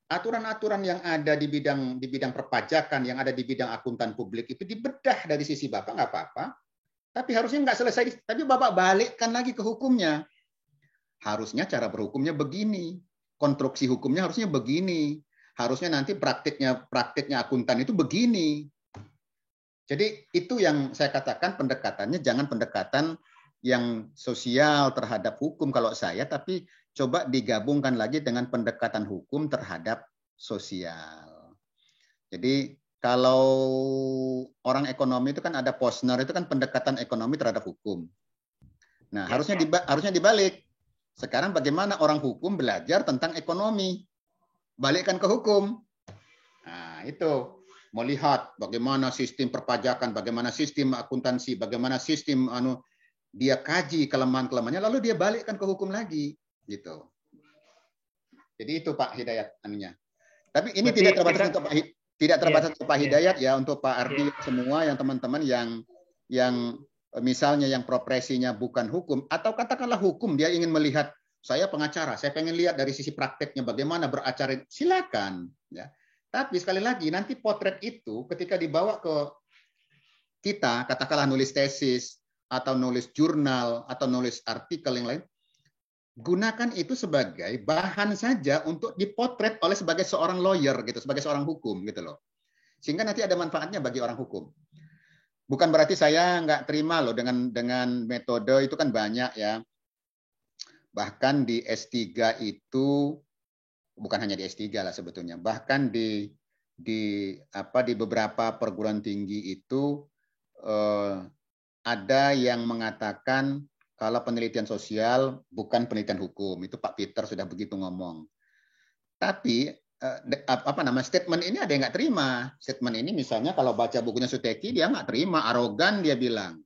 aturan-aturan yang ada di bidang perpajakan, yang ada di bidang akuntan publik itu dibedah dari sisi Bapak nggak apa-apa. Tapi harusnya nggak selesai. Tapi Bapak balikkan lagi ke hukumnya. Harusnya cara berhukumnya begini. Konstruksi hukumnya harusnya begini. Harusnya nanti praktiknya akuntan itu begini. Jadi itu yang saya katakan pendekatannya jangan pendekatan yang sosial terhadap hukum kalau saya, tapi coba digabungkan lagi dengan pendekatan hukum terhadap sosial. Jadi kalau orang ekonomi itu kan ada Posner, itu kan pendekatan ekonomi terhadap hukum. Nah, harusnya dibalik. Sekarang bagaimana orang hukum belajar tentang ekonomi? Balikkan ke hukum. Nah, itu melihat bagaimana sistem perpajakan, bagaimana sistem akuntansi, bagaimana sistem dia kaji kelemahan-kelemahannya, lalu dia balikkan ke hukum lagi, gitu. Jadi itu Pak Hidayat anunya. Tapi ini berarti tidak terbatas untuk Pak Hidayat ya, untuk Pak Ardi semua yang teman-teman yang misalnya yang profesinya bukan hukum atau katakanlah hukum, dia ingin melihat saya pengacara, saya pengen lihat dari sisi prakteknya bagaimana beracara, silakan ya. Tapi sekali lagi nanti potret itu ketika dibawa ke kita, katakanlah nulis tesis atau nulis jurnal atau nulis artikel yang lain, gunakan itu sebagai bahan saja untuk dipotret oleh sebagai seorang lawyer gitu, sebagai seorang hukum gitu loh. Sehingga nanti ada manfaatnya bagi orang hukum. Bukan berarti saya nggak terima loh dengan metode itu kan banyak ya. Bahkan di S3 itu bukan hanya di S3 lah sebetulnya, bahkan di beberapa perguruan tinggi itu ada yang mengatakan kalau penelitian sosial bukan penelitian hukum. Itu Pak Peter sudah begitu ngomong. Tapi statement ini ada yang nggak terima. Statement ini misalnya kalau baca bukunya Suteki dia nggak terima, arogan dia bilang.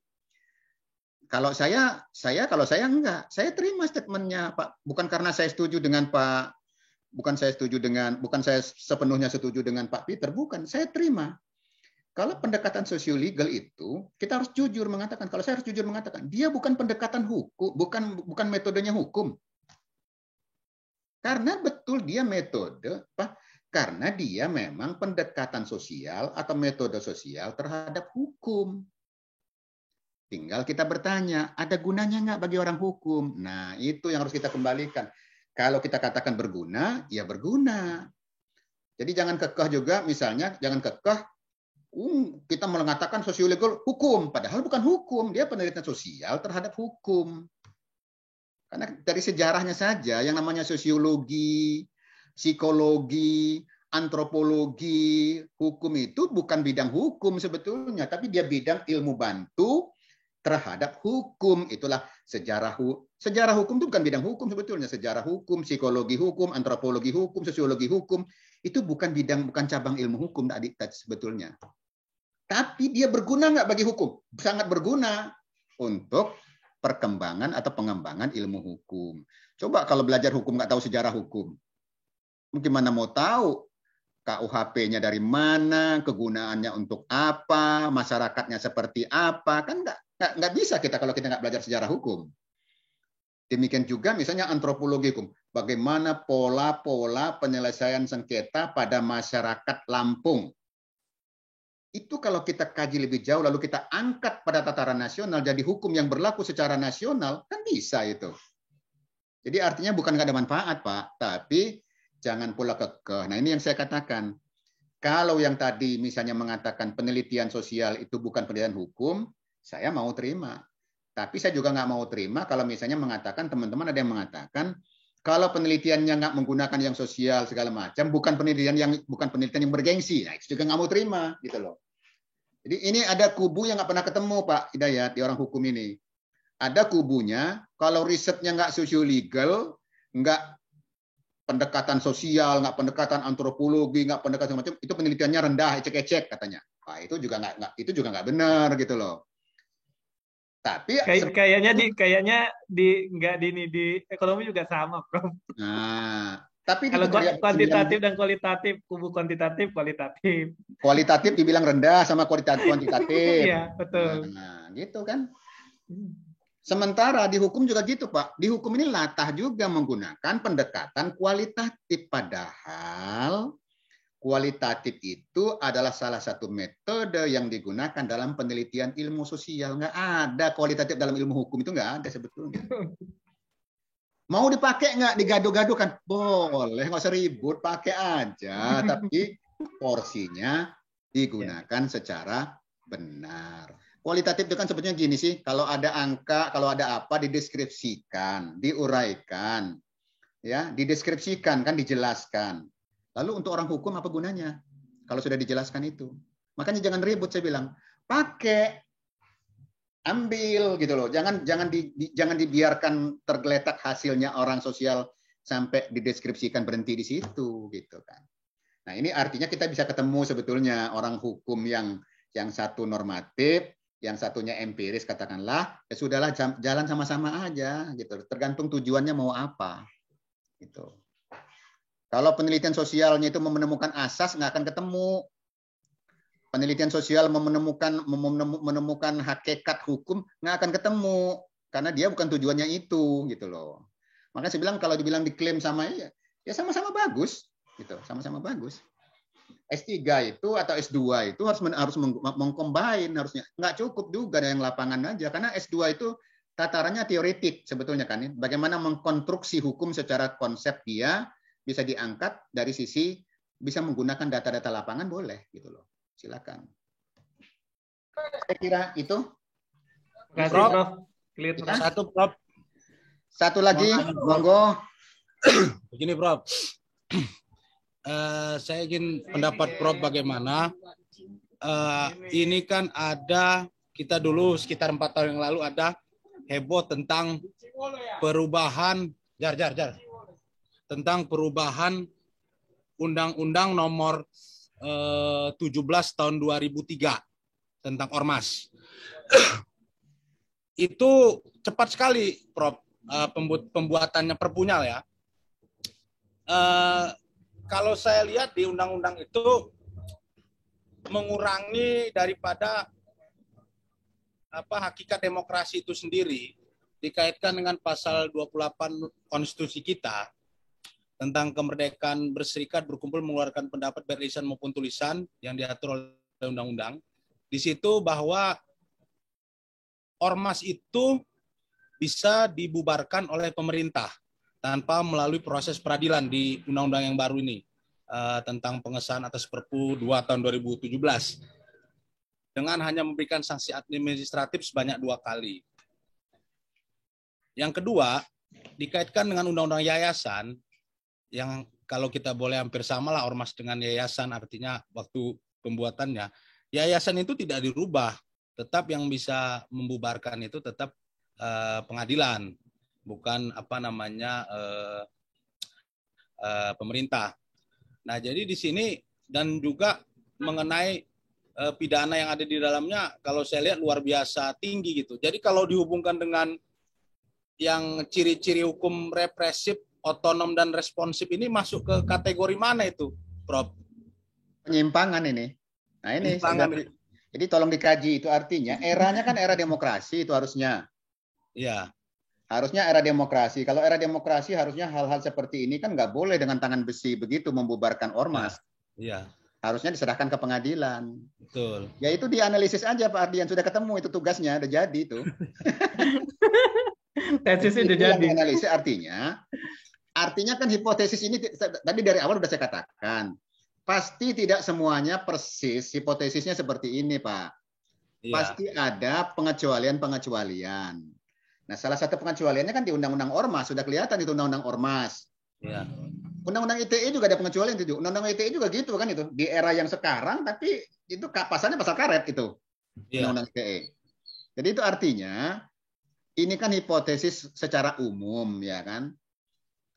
Kalau saya enggak, saya terima statementnya Pak. Bukan karena saya setuju dengan Pak, bukan saya sepenuhnya setuju dengan Pak Peter, bukan. Saya terima. Kalau pendekatan sosiolegal itu kita harus jujur mengatakan. Kalau saya harus jujur mengatakan, dia bukan pendekatan hukum, bukan metodenya hukum. Karena betul dia metode, karena dia memang pendekatan sosial atau metode sosial terhadap hukum. Tinggal kita bertanya, ada gunanya nggak bagi orang hukum? Nah, itu yang harus kita kembalikan. Kalau kita katakan berguna, ya berguna. Jadi jangan kekeh juga, misalnya jangan kekeh kita mengatakan sosiologis hukum, padahal bukan hukum, dia penelitian sosial terhadap hukum. Karena dari sejarahnya saja, yang namanya sosiologi, psikologi, antropologi, hukum itu bukan bidang hukum sebetulnya, tapi dia bidang ilmu bantu terhadap hukum. Itulah sejarah hukum itu bukan bidang hukum sebetulnya. Sejarah hukum, psikologi hukum, antropologi hukum, sosiologi hukum itu bukan cabang ilmu hukum tadi sebetulnya. Tapi dia berguna nggak bagi hukum? Sangat berguna untuk perkembangan atau pengembangan ilmu hukum. Coba kalau belajar hukum nggak tahu sejarah hukum, gimana mau tahu KUHP-nya dari mana, kegunaannya untuk apa, masyarakatnya seperti apa? Kan nggak bisa kita kalau kita nggak belajar sejarah hukum. Demikian juga misalnya antropologi hukum. Bagaimana pola-pola penyelesaian sengketa pada masyarakat Lampung. Itu kalau kita kaji lebih jauh, lalu kita angkat pada tataran nasional, jadi hukum yang berlaku secara nasional, kan bisa itu. Jadi artinya bukan nggak ada manfaat, Pak, tapi jangan pula kekeh. Nah, ini yang saya katakan. Kalau yang tadi misalnya mengatakan penelitian sosial itu bukan penelitian hukum, saya mau terima. Tapi saya juga nggak mau terima kalau misalnya mengatakan, teman-teman ada yang mengatakan, kalau penelitiannya nggak menggunakan yang sosial segala macam, bukan penelitian yang bergengsi. Nah, itu juga nggak mau terima, gitu loh. Jadi ini ada kubu yang nggak pernah ketemu, Pak Hidayat, di orang hukum ini. Ada kubunya, kalau risetnya nggak sosio-legal, nggak pendekatan sosial, nggak pendekatan antropologi, nggak pendekatan macam, itu penelitiannya rendah, ecek-ecek katanya. Wah, itu juga nggak benar gitu loh. Tapi kayaknya di ekonomi juga sama, Prof. Nah, tapi kalau kuantitatif dan kualitatif, kubu kuantitatif, kualitatif. Kualitatif dibilang rendah sama kuantitatif. Iya, betul. Nah, gitu kan. Sementara di hukum juga gitu, Pak. Di hukum ini latah juga menggunakan pendekatan kualitatif. Padahal kualitatif itu adalah salah satu metode yang digunakan dalam penelitian ilmu sosial. Nggak ada kualitatif dalam ilmu hukum, itu nggak ada sebetulnya. Mau dipakai nggak digaduh-gaduhkan? Boleh, nggak usah ribut, pakai aja. Tapi porsinya digunakan secara benar. Kualitatif itu kan sebetulnya gini sih, kalau ada angka, kalau ada apa dideskripsikan, diuraikan, ya, dideskripsikan kan dijelaskan. Lalu untuk orang hukum apa gunanya? Kalau sudah dijelaskan itu. Makanya jangan ribut, saya bilang. Pakai, ambil gitu loh. Jangan dibiarkan tergeletak hasilnya orang sosial sampai dideskripsikan berhenti di situ gitu kan. Nah, ini artinya kita bisa ketemu sebetulnya orang hukum yang satu normatif, yang satunya empiris katakanlah, ya sudahlah jalan sama-sama aja gitu. Tergantung tujuannya mau apa. Gitu. Kalau penelitian sosialnya itu menemukan asas, nggak akan ketemu. Penelitian sosial menemukan hakikat hukum, nggak akan ketemu. Karena dia bukan tujuannya itu, gitu loh. Makanya saya bilang kalau dibilang diklaim sama ya sama-sama bagus, gitu, sama-sama bagus. S3 itu atau S2 itu harus mengcombine, harusnya nggak cukup juga yang lapangan aja, karena S2 itu tatarannya teoretik sebetulnya kan. Bagaimana mengkonstruksi hukum secara konsep dia bisa diangkat dari sisi bisa menggunakan data-data lapangan boleh gitu loh. Silakan. Saya kira itu. Terima kasih, Prof. Clear, Prof. Satu, Prof. Satu lagi, monggo. Begini, Prof. Saya ingin pendapat Prof bagaimana. Ini kan ada, kita dulu sekitar 4 tahun yang lalu ada heboh tentang perubahan, tentang perubahan Undang-Undang nomor 17 tahun 2003 tentang Ormas. Itu cepat sekali, Prof, pembuatannya perpunya ya. Kalau saya lihat di undang-undang itu mengurangi daripada hakikat demokrasi itu sendiri, dikaitkan dengan pasal 28 konstitusi kita, tentang kemerdekaan berserikat, berkumpul, mengeluarkan pendapat baik lisan maupun tulisan yang diatur oleh undang-undang. Di situ bahwa ormas itu bisa dibubarkan oleh pemerintah tanpa melalui proses peradilan di undang-undang yang baru ini tentang pengesahan atas Perpu 2 tahun 2017 dengan hanya memberikan sanksi administratif sebanyak 2 kali. Yang kedua, dikaitkan dengan undang-undang yayasan yang kalau kita boleh hampir sama lah ormas dengan yayasan, artinya waktu pembuatannya, yayasan itu tidak dirubah, tetap yang bisa membubarkan itu tetap pengadilan, bukan pemerintah. Nah, jadi di sini dan juga mengenai pidana yang ada di dalamnya, kalau saya lihat luar biasa tinggi gitu. Jadi kalau dihubungkan dengan yang ciri-ciri hukum represif, otonom dan responsif ini masuk ke kategori mana itu, Prof? Penyimpangan ini. Nah ini. Jadi tolong dikaji, itu artinya eranya kan era demokrasi itu harusnya. Iya. Harusnya era demokrasi. Kalau era demokrasi harusnya hal-hal seperti ini kan nggak boleh dengan tangan besi begitu membubarkan ormas. Iya. Harusnya diserahkan ke pengadilan. Betul. Ya itu dianalisis aja Pak Ardian, sudah ketemu itu tugasnya, udah jadi itu. Tesisnya udah jadi. Analisis artinya kan hipotesis ini tadi dari awal sudah saya katakan, pasti tidak semuanya persis hipotesisnya seperti ini Pak. Iya. Pasti ada pengecualian-pengecualian. Nah, salah satu pengecualiannya kan di Undang-Undang Ormas, sudah kelihatan itu Undang-Undang Ormas. Iya. Undang-Undang ITE juga ada pengecualian itu. Undang-Undang ITE juga gitu kan itu. Di era yang sekarang tapi itu pasalnya pasal karet itu. Iya. Undang-Undang ITE. Jadi itu artinya ini kan hipotesis secara umum ya kan.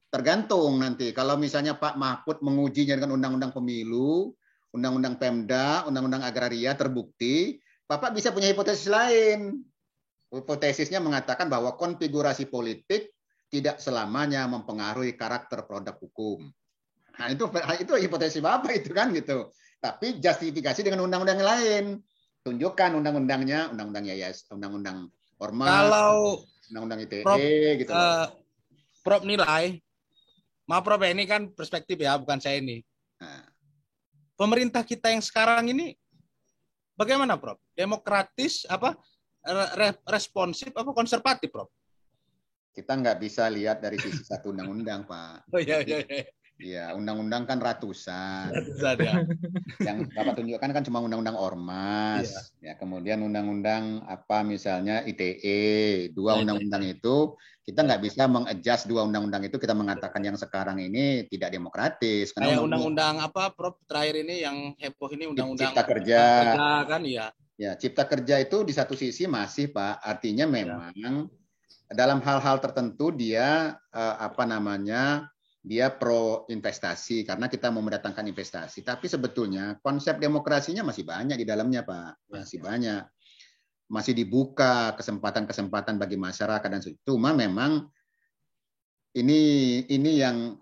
Tergantung nanti kalau misalnya Pak Mahfud mengujinya dengan Undang-Undang Pemilu, Undang-Undang Pemda, Undang-Undang Agraria terbukti, Bapak bisa punya hipotesis lain. Hipotesisnya mengatakan bahwa konfigurasi politik tidak selamanya mempengaruhi karakter produk hukum. Nah, itu hipotesis Bapak itu kan gitu. Tapi justifikasi dengan undang-undang lain. Tunjukkan undang-undangnya, undang-undang yayasan, undang-undang ormas, kalau undang-undang ITE Prof, gitu. Prof nilai, maaf Prof ini kan perspektif ya, bukan saya ini. Nah. Pemerintah kita yang sekarang ini bagaimana Prof? Demokratis responsif apa konservatif, Prof? Kita nggak bisa lihat dari sisi satu undang-undang, Pak. Oh iya. Iya, undang-undang kan ratusan. Ya. Yang Bapak tunjukkan kan cuma undang-undang ormas, ya. Kemudian undang-undang misalnya ITE, dua undang-undang itu kita nggak bisa mengadjust dua undang-undang itu, kita mengatakan yang sekarang ini tidak demokratis. Kayak undang-undang Prof terakhir ini yang heboh ini undang-undang Cipta Kerja kan ya. Ya, Cipta Kerja itu di satu sisi masih Pak, artinya memang dalam hal-hal tertentu dia dia pro investasi karena kita mau mendatangkan investasi. Tapi sebetulnya konsep demokrasinya masih banyak di dalamnya Pak, masih banyak, masih dibuka kesempatan-kesempatan bagi masyarakat dan cuma memang ini yang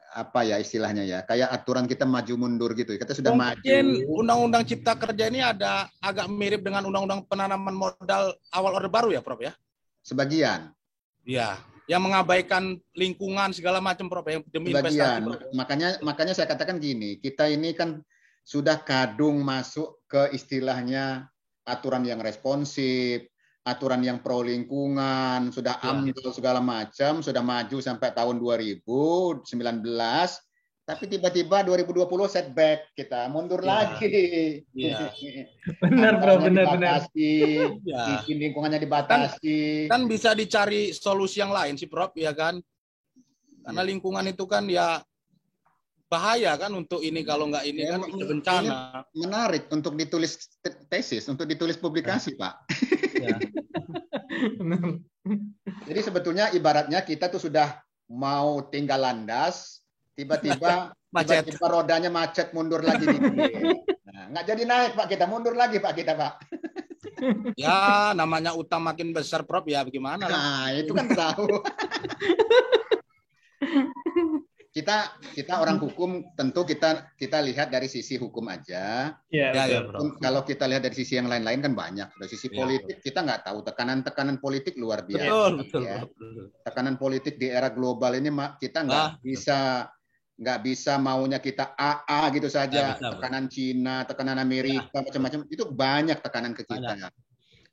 istilahnya ya, kayak aturan kita maju mundur gitu. Kita sudah mungkin maju. Undang-Undang Cipta Kerja ini ada agak mirip dengan Undang-Undang Penanaman Modal awal Orde Baru ya, Prof ya? Sebagian. Iya, yang mengabaikan lingkungan segala macam, Prof, yang demi investasi. Prof. Makanya saya katakan gini, kita ini kan sudah kadung masuk ke istilahnya aturan yang responsif, aturan yang pro lingkungan, sudah ambil segala macam, sudah maju sampai tahun 2019, tapi tiba-tiba 2020 setback, kita mundur lagi. Iya. Benar, Bro, benar. Izin lingkungannya dibatasi. Kan bisa dicari solusi yang lain sih, Prof, ya kan? Karena lingkungan itu kan ya bahaya kan untuk ini, kalau nggak ini kan bisa bencana. Ini menarik untuk ditulis tesis, untuk ditulis publikasi, Pak. Ya. Jadi sebetulnya ibaratnya kita tuh sudah mau tinggal landas, tiba-tiba rodanya macet, mundur lagi dikit. Nah, nggak jadi naik Pak, kita mundur lagi Pak kita Pak. Ya namanya utang makin besar Prof ya bagaimana? Nah itu kan tahu. Kita orang hukum tentu kita lihat dari sisi hukum aja. Kalau kita lihat dari sisi yang lain-lain kan banyak. Dari sisi politik kita nggak tahu, tekanan politik luar biasa. Betul. Tekanan politik di era global ini kita nggak bisa Nggak bisa maunya kita AA gitu saja. bisa, Tekanan Cina, tekanan Amerika, macam-macam. Itu banyak tekanan ke kita. Banyak.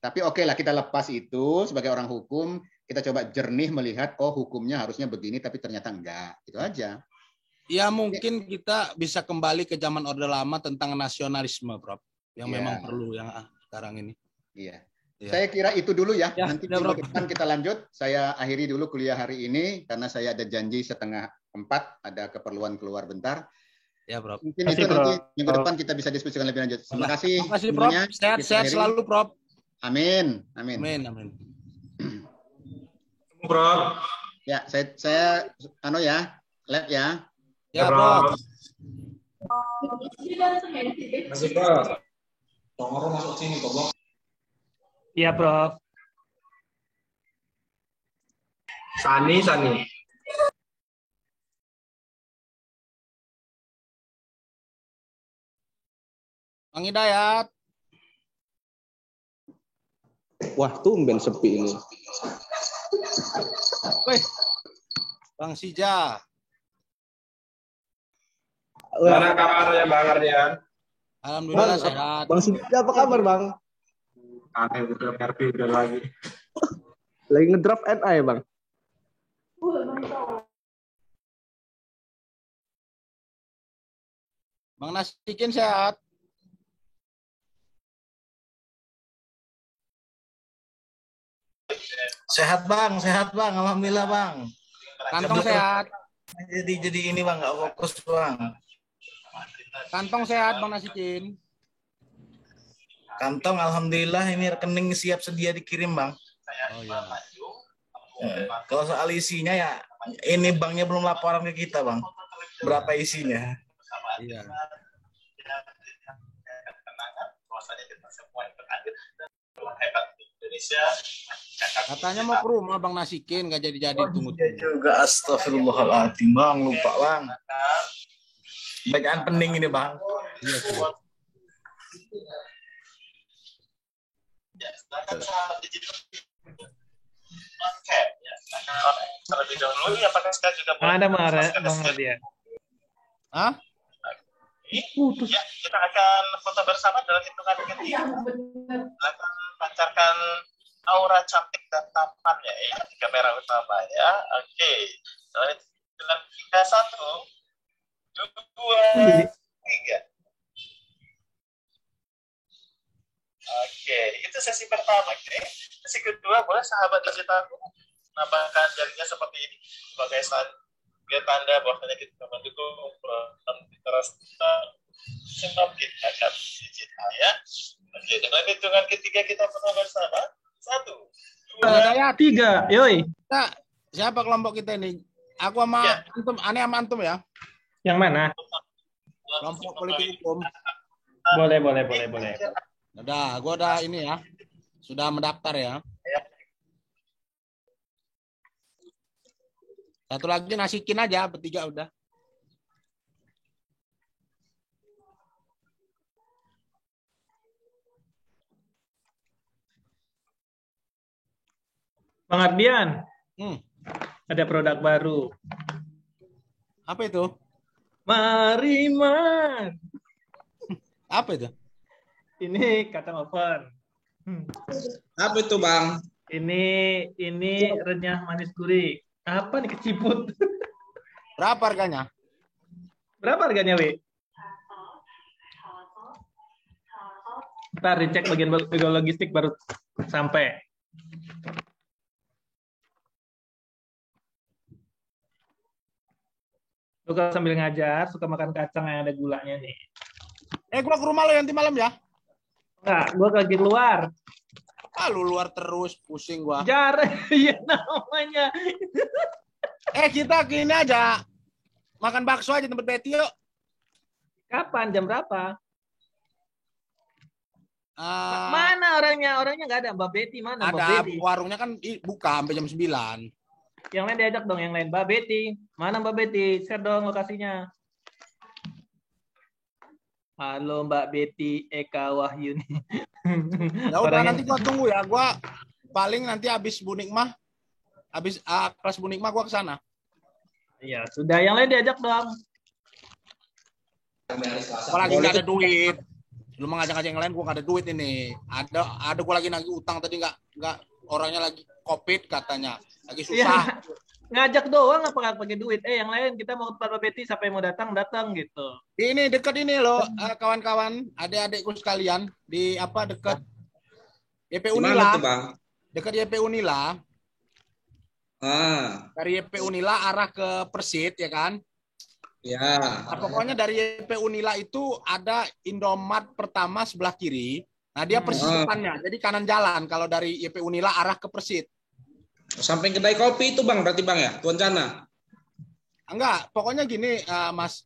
Tapi oke lah, kita lepas itu sebagai orang hukum. Kita coba jernih melihat, oh hukumnya harusnya begini, tapi ternyata enggak. Itu aja. Ya mungkin kita bisa kembali ke zaman Orde Lama tentang nasionalisme, Prof. Yang memang perlu yang sekarang ini. Iya. Saya kira itu dulu ya. Nanti ya, minggu depan kita lanjut. Saya akhiri dulu kuliah hari ini karena saya ada janji 3:30, ada keperluan keluar bentar. Ya, Prof. Mungkin itu nanti minggu depan kita bisa diskusikan lebih lanjut. Terima kasih. Terima kasih, Prof. Sehat-sehat selalu, Prof. Amin. Amin. Amin, amin. Prof. Ya, saya lab ya. Ya, Prof. Masih, Prof. Tongoro masuk sini, goblok. Iya, Prof. Sani. Bang Hidayat. Wah, tumben sepi ini. Wih. Bang Sija. Mana kabarnya Bang Ardian? Alhamdulillah sehat. Bang Sija, apa kabar, Bang? Aneh udah RP udah lagi. Lagi ngedraft NA ya, Bang? Bang Nasikin sehat. Sehat bang, alhamdulillah bang. Kantong sehat. Jadi ini bang, nggak fokus bang. Kantong sehat, Bang Nasikin. Kantong alhamdulillah ini rekening siap sedia dikirim bang. Oh iya. Kalau soal isinya ya, ini banknya belum laporan ke kita bang. Berapa isinya? Iya. Katanya mau ke rumah Bang Nasikin, nggak jadi-jadi tunggu. Iya juga, astagfirullahaladzim bang, lupa bang. Bacaan penting ini bang. Iya sih. Terlebih dahulu ya apakah saya juga Ada Bang Ardian. Hah? Ya, kita akan foto bersama dalam hitungan ketiga. Akan pancarkan aura cantik dan tampan ya di kamera utama ya. Oke. Dengan 3, 1, 2, 3. Oke, itu sesi pertama. Oke. Sesi kedua, boleh sahabat digitalku menambahkan jarinya seperti ini sebagai tanda bahwasanya kita mendukung program literasi sebab kita akan digital ya. Oke, dengan hitungan ketiga kita foto bersama. 1, 2, 3. Yoi. Nah, siapa kelompok kita ini? Aku sama antum, aneh sama antum ya. Yang mana? Kelompok politik hukum. Boleh. Udah, gua udah ini ya. Sudah mendaftar ya. Satu lagi Nasikin aja, bertiga udah. Bang Ardian. Ada produk baru. Apa itu? Mariman. Apa itu? Ini kacang oven. Apa itu bang? Ini renyah manis gurih. Apa nih keciput? Berapa harganya? Berapa harganya, Wi? Ntar dicek bagian logistik baru sampai. Lu kalau sambil ngajar suka makan kacang yang ada gulanya nih. Gua ke rumah lo nanti malam ya. Enggak, gua lagi keluar. Lu luar terus, pusing gua. Jar, iya namanya. Kita gini aja. Makan bakso aja tempat Betty yuk. Kapan? Jam berapa? Mana orangnya? Orangnya nggak ada. Mbak Betty mana? Mbak ada, Betty. warungnya kan buka sampai jam 9. Yang lain diajak dong, yang lain. Mbak Betty. Mana Mbak Betty? Share dong lokasinya. Halo Mbak Betty Eka Wahyuni. Ya udah nanti gua tunggu ya. Gua paling nanti habis Bu Nikmah, habis kelas Bu Nikmah gua ke sana. Iya, sudah yang lain diajak dong. Gua lagi nggak ada duit. Lu mau ngajak-ngajak yang lain, gua nggak ada duit ini. Ada gua lagi nagih utang tadi nggak orangnya lagi COVID katanya, lagi Iya, susah. ngajak doang apa nggak pakai duit? Yang lain kita mau ke tempat Mbak Betty, siapa yang mau datang gitu. Ini dekat ini loh, kawan-kawan, adik-adikku sekalian di apa dekat YP Di mana Unila, tuh, Bang? dekat YP Unila. Dari YP Unila arah ke Persit ya kan? Ya. Nah, pokoknya dari YP Unila itu ada Indomaret pertama sebelah kiri. Nah, dia persis depannya. Jadi kanan jalan kalau dari YP Unila arah ke Persit. Samping kedai kopi itu, Bang, berarti, Bang, ya? Tuan Cana. Enggak, pokoknya gini, Mas.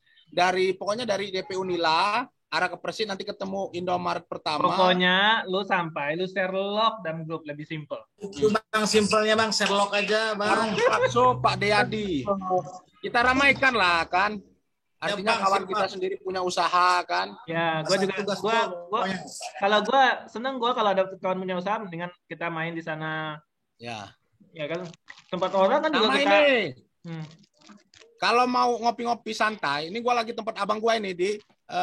Pokoknya dari YP Unila arah ke Persit nanti ketemu Indomaret pertama. Pokoknya lu sampai, lu Sherlock dan grup lebih simple. Itu Bang, simpelnya Bang, Sherlock aja, Bang. Warung bakso Pak Deyadi. Kita ramaikan lah kan. Artinya Bang, kawan siap, kita Bang. sendiri punya usaha kan. Ya, gue juga, kalau gue seneng kalau ada kawan punya usaha, dengan kita main di sana. Ya. Ya kan, tempat orang kan juga Sama kita. ini. Kalau mau ngopi-ngopi santai, ini gua lagi tempat abang gua ini di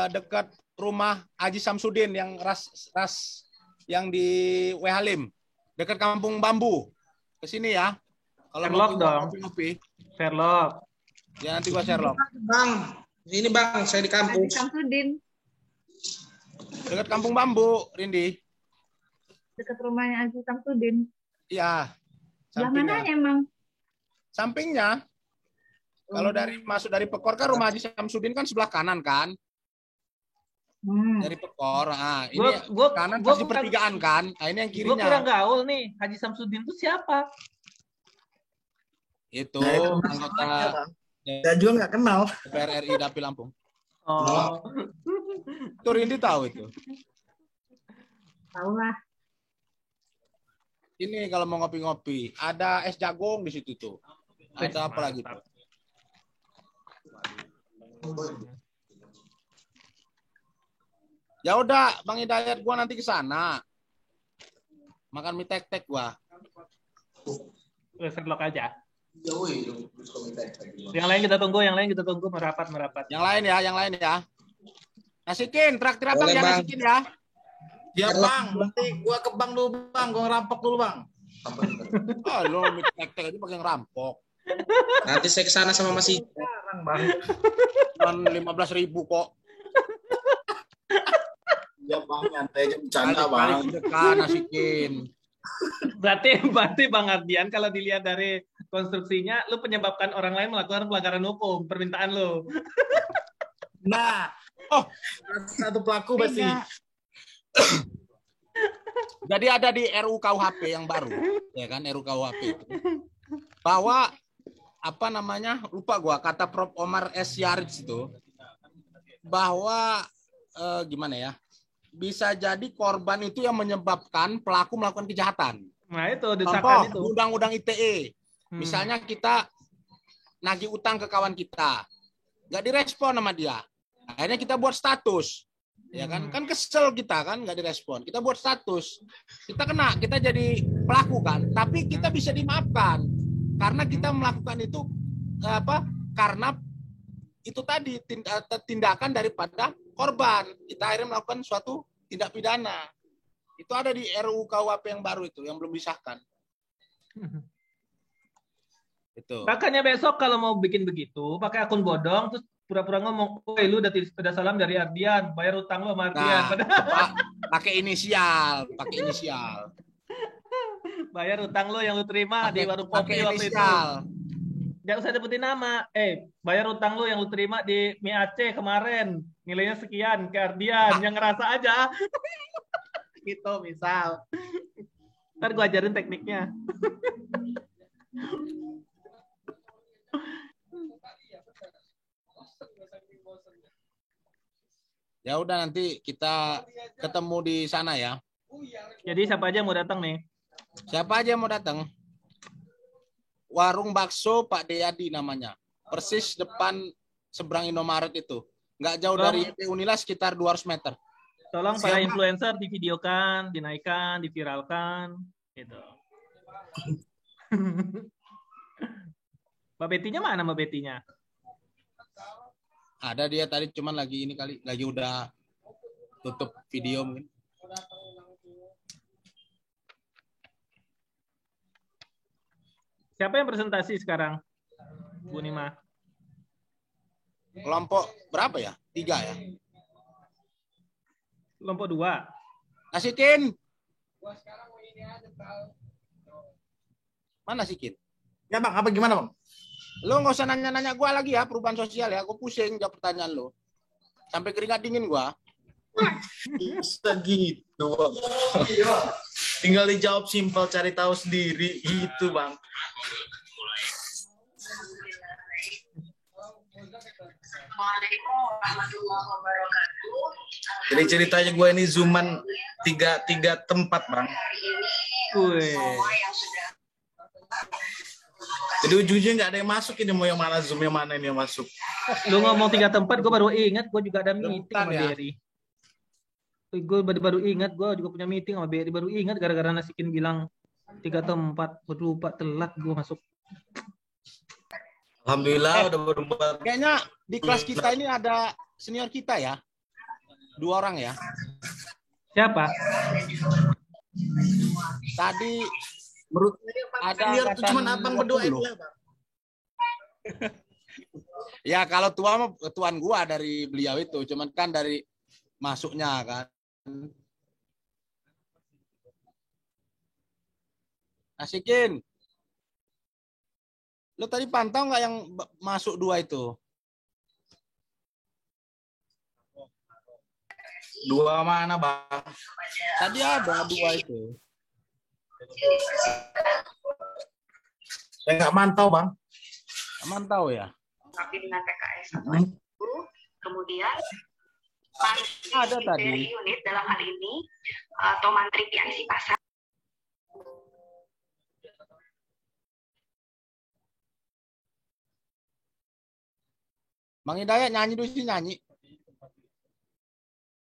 dekat rumah Haji Samsudin yang ras yang di Wehalim, dekat Kampung Bambu. Ke sini ya. Kalau Sherlock mau dong. ngopi-ngopi. Sherlock. Ya nanti gua Sherlock. Bang, ini Bang, saya di kampus. Samsudin, Dekat Kampung Bambu, Rindi. dekat rumahnya Aziz Samsudin. Iya. Sebelah Sampingnya. mananya emang? Sampingnya. Kalau dari masuk dari Pekor kan rumah Haji Samsudin kan sebelah kanan kan? Dari Pekor. Nah, ini kanan pasti pertigaan kan? Nah, ini yang Gue kirinya. kurang gaul nih. Haji Samsudin itu siapa? Itu Nah, itu anggota Saya juga nggak kenal. DPR RI Dapil Lampung. Oh. Itu Rindi tahu itu. Tahu lah. Ini kalau mau ngopi-ngopi, ada es jagung di situ tuh. Ada apa lagi tuh? Ya udah, Bang Hidayat, gua nanti ke sana. Makan mie tek-tek gua. Sherlock aja. Yang lain kita tunggu, merapat. Yang lain ya. Nasikin, traktir abang Boleh, ya, Bang. nasikin ya. Ya Bang, nanti gua ke bank dulu Bang, gua ngerampok dulu Bang. Oh, lo mie tek-tek aja pakai ngerampok. Nanti saya ke sana sama Mas Ijo. Sekarang Bang. Cuman 15.000 kok. Ya Bang, nyantai aja bercanda Bang. Sedekah, nasikin. Berarti Bang Ardian, kalau dilihat dari konstruksinya, lu penyebabkan orang lain melakukan pelanggaran hukum, permintaan lu. Nah, satu pelaku berarti. Jadi ada di RUU KUHP yang baru, ya kan, RUU KUHP itu. Bahwa apa namanya? Lupa gua, kata Prof Omar S. Yaritz itu bahwa gimana ya? Bisa jadi korban itu yang menyebabkan pelaku melakukan kejahatan. Nah, itu desakan itu. Contoh Undang-Undang ITE. Misalnya kita nagih utang ke kawan kita. Nggak direspon sama dia. Akhirnya kita buat status. Ya kan? Kan kesel kita kan nggak direspon. Kita buat status. Kita kena, kita jadi pelaku kan. Tapi kita bisa dimaafkan. Karena kita melakukan itu karena itu tadi tindakan daripada korban. Kita akhirnya melakukan suatu tindak pidana. Itu ada di RUU KUHP yang baru itu, yang belum disahkan. Itu. Makanya besok kalau mau bikin begitu, pakai akun bodong, terus pura-pura ngomong, "Woi, lu udah salam dari Ardian, bayar utang lu sama Ardian." Nah, pakai inisial. Bayar utang lu yang lu terima di warung kopi waktu itu. Jangan usah sebutin nama. Bayar utang lu yang lu terima di Mie Aceh kemarin. Nilainya sekian ke Ardian. Yang ngerasa aja. Gitu misal. Ntar gue ajarin tekniknya. Ya udah, nanti kita ketemu di sana ya. Jadi siapa aja yang mau datang nih? Siapa aja yang mau datang? Warung bakso Pak Deyadi namanya. Persis depan seberang Indomaret itu. Nggak jauh dari YP Unila, sekitar 200 meter. Tolong para influencer divideokan, dinaikkan, diviralkan. Gitu. Mbak Betty-nya mana Mbak Betty-nya? Ada dia tadi cuman lagi ini kali, lagi udah tutup video mungkin. Siapa yang presentasi sekarang? Bu Nima. Kelompok berapa ya? 3 ya? Kelompok 2. Nasikin. Mana Sikin? Ya Bang, apa gimana Bang? Lo nggak usah nanya-nanya gue lagi ya perubahan sosial ya. Gue pusing jawab pertanyaan lo. Sampai keringat dingin gue. Bisa gitu Bang. Tinggal dijawab simpel, cari tahu sendiri gitu Bang. Assalamualaikum warahmatullahi wabarakatuh. Jadi ceritanya gue ini zooman tiga tempat Bang. Semua yang sudah Jadi ujungnya nggak ada yang masuk ini, mau yang mana zoom yang mana ini yang masuk. Lu ngomong 3 tempat, gue baru ingat gue juga ada meeting sama ya. Berry. Gue baru ingat gue juga punya meeting sama Berry, baru ingat gara-gara Nasikin bilang 3 tempat, baru lupa telat gue masuk. Alhamdulillah udah berubah. Kayaknya di kelas kita ini ada senior kita ya. 2 orang ya. Siapa? Tadi Menurut ada senior itu cuma angkatan abang berdua 20. itu ya Bang. Ya kalau tua mah ketuaan gua dari beliau itu, cuman kan dari masuknya kan. Asikin. Lo tadi pantau nggak yang masuk 2 itu? 2 mana Bang? Tadi ada 2 itu. Saya nggak mantau Bang. Mantau ya? tapi dengan PKS kemudian Ada mantri tadi. dari unit dalam hal ini atau mantri PIC pasar. Bang Hidayat nyanyi dulu sih nyanyi.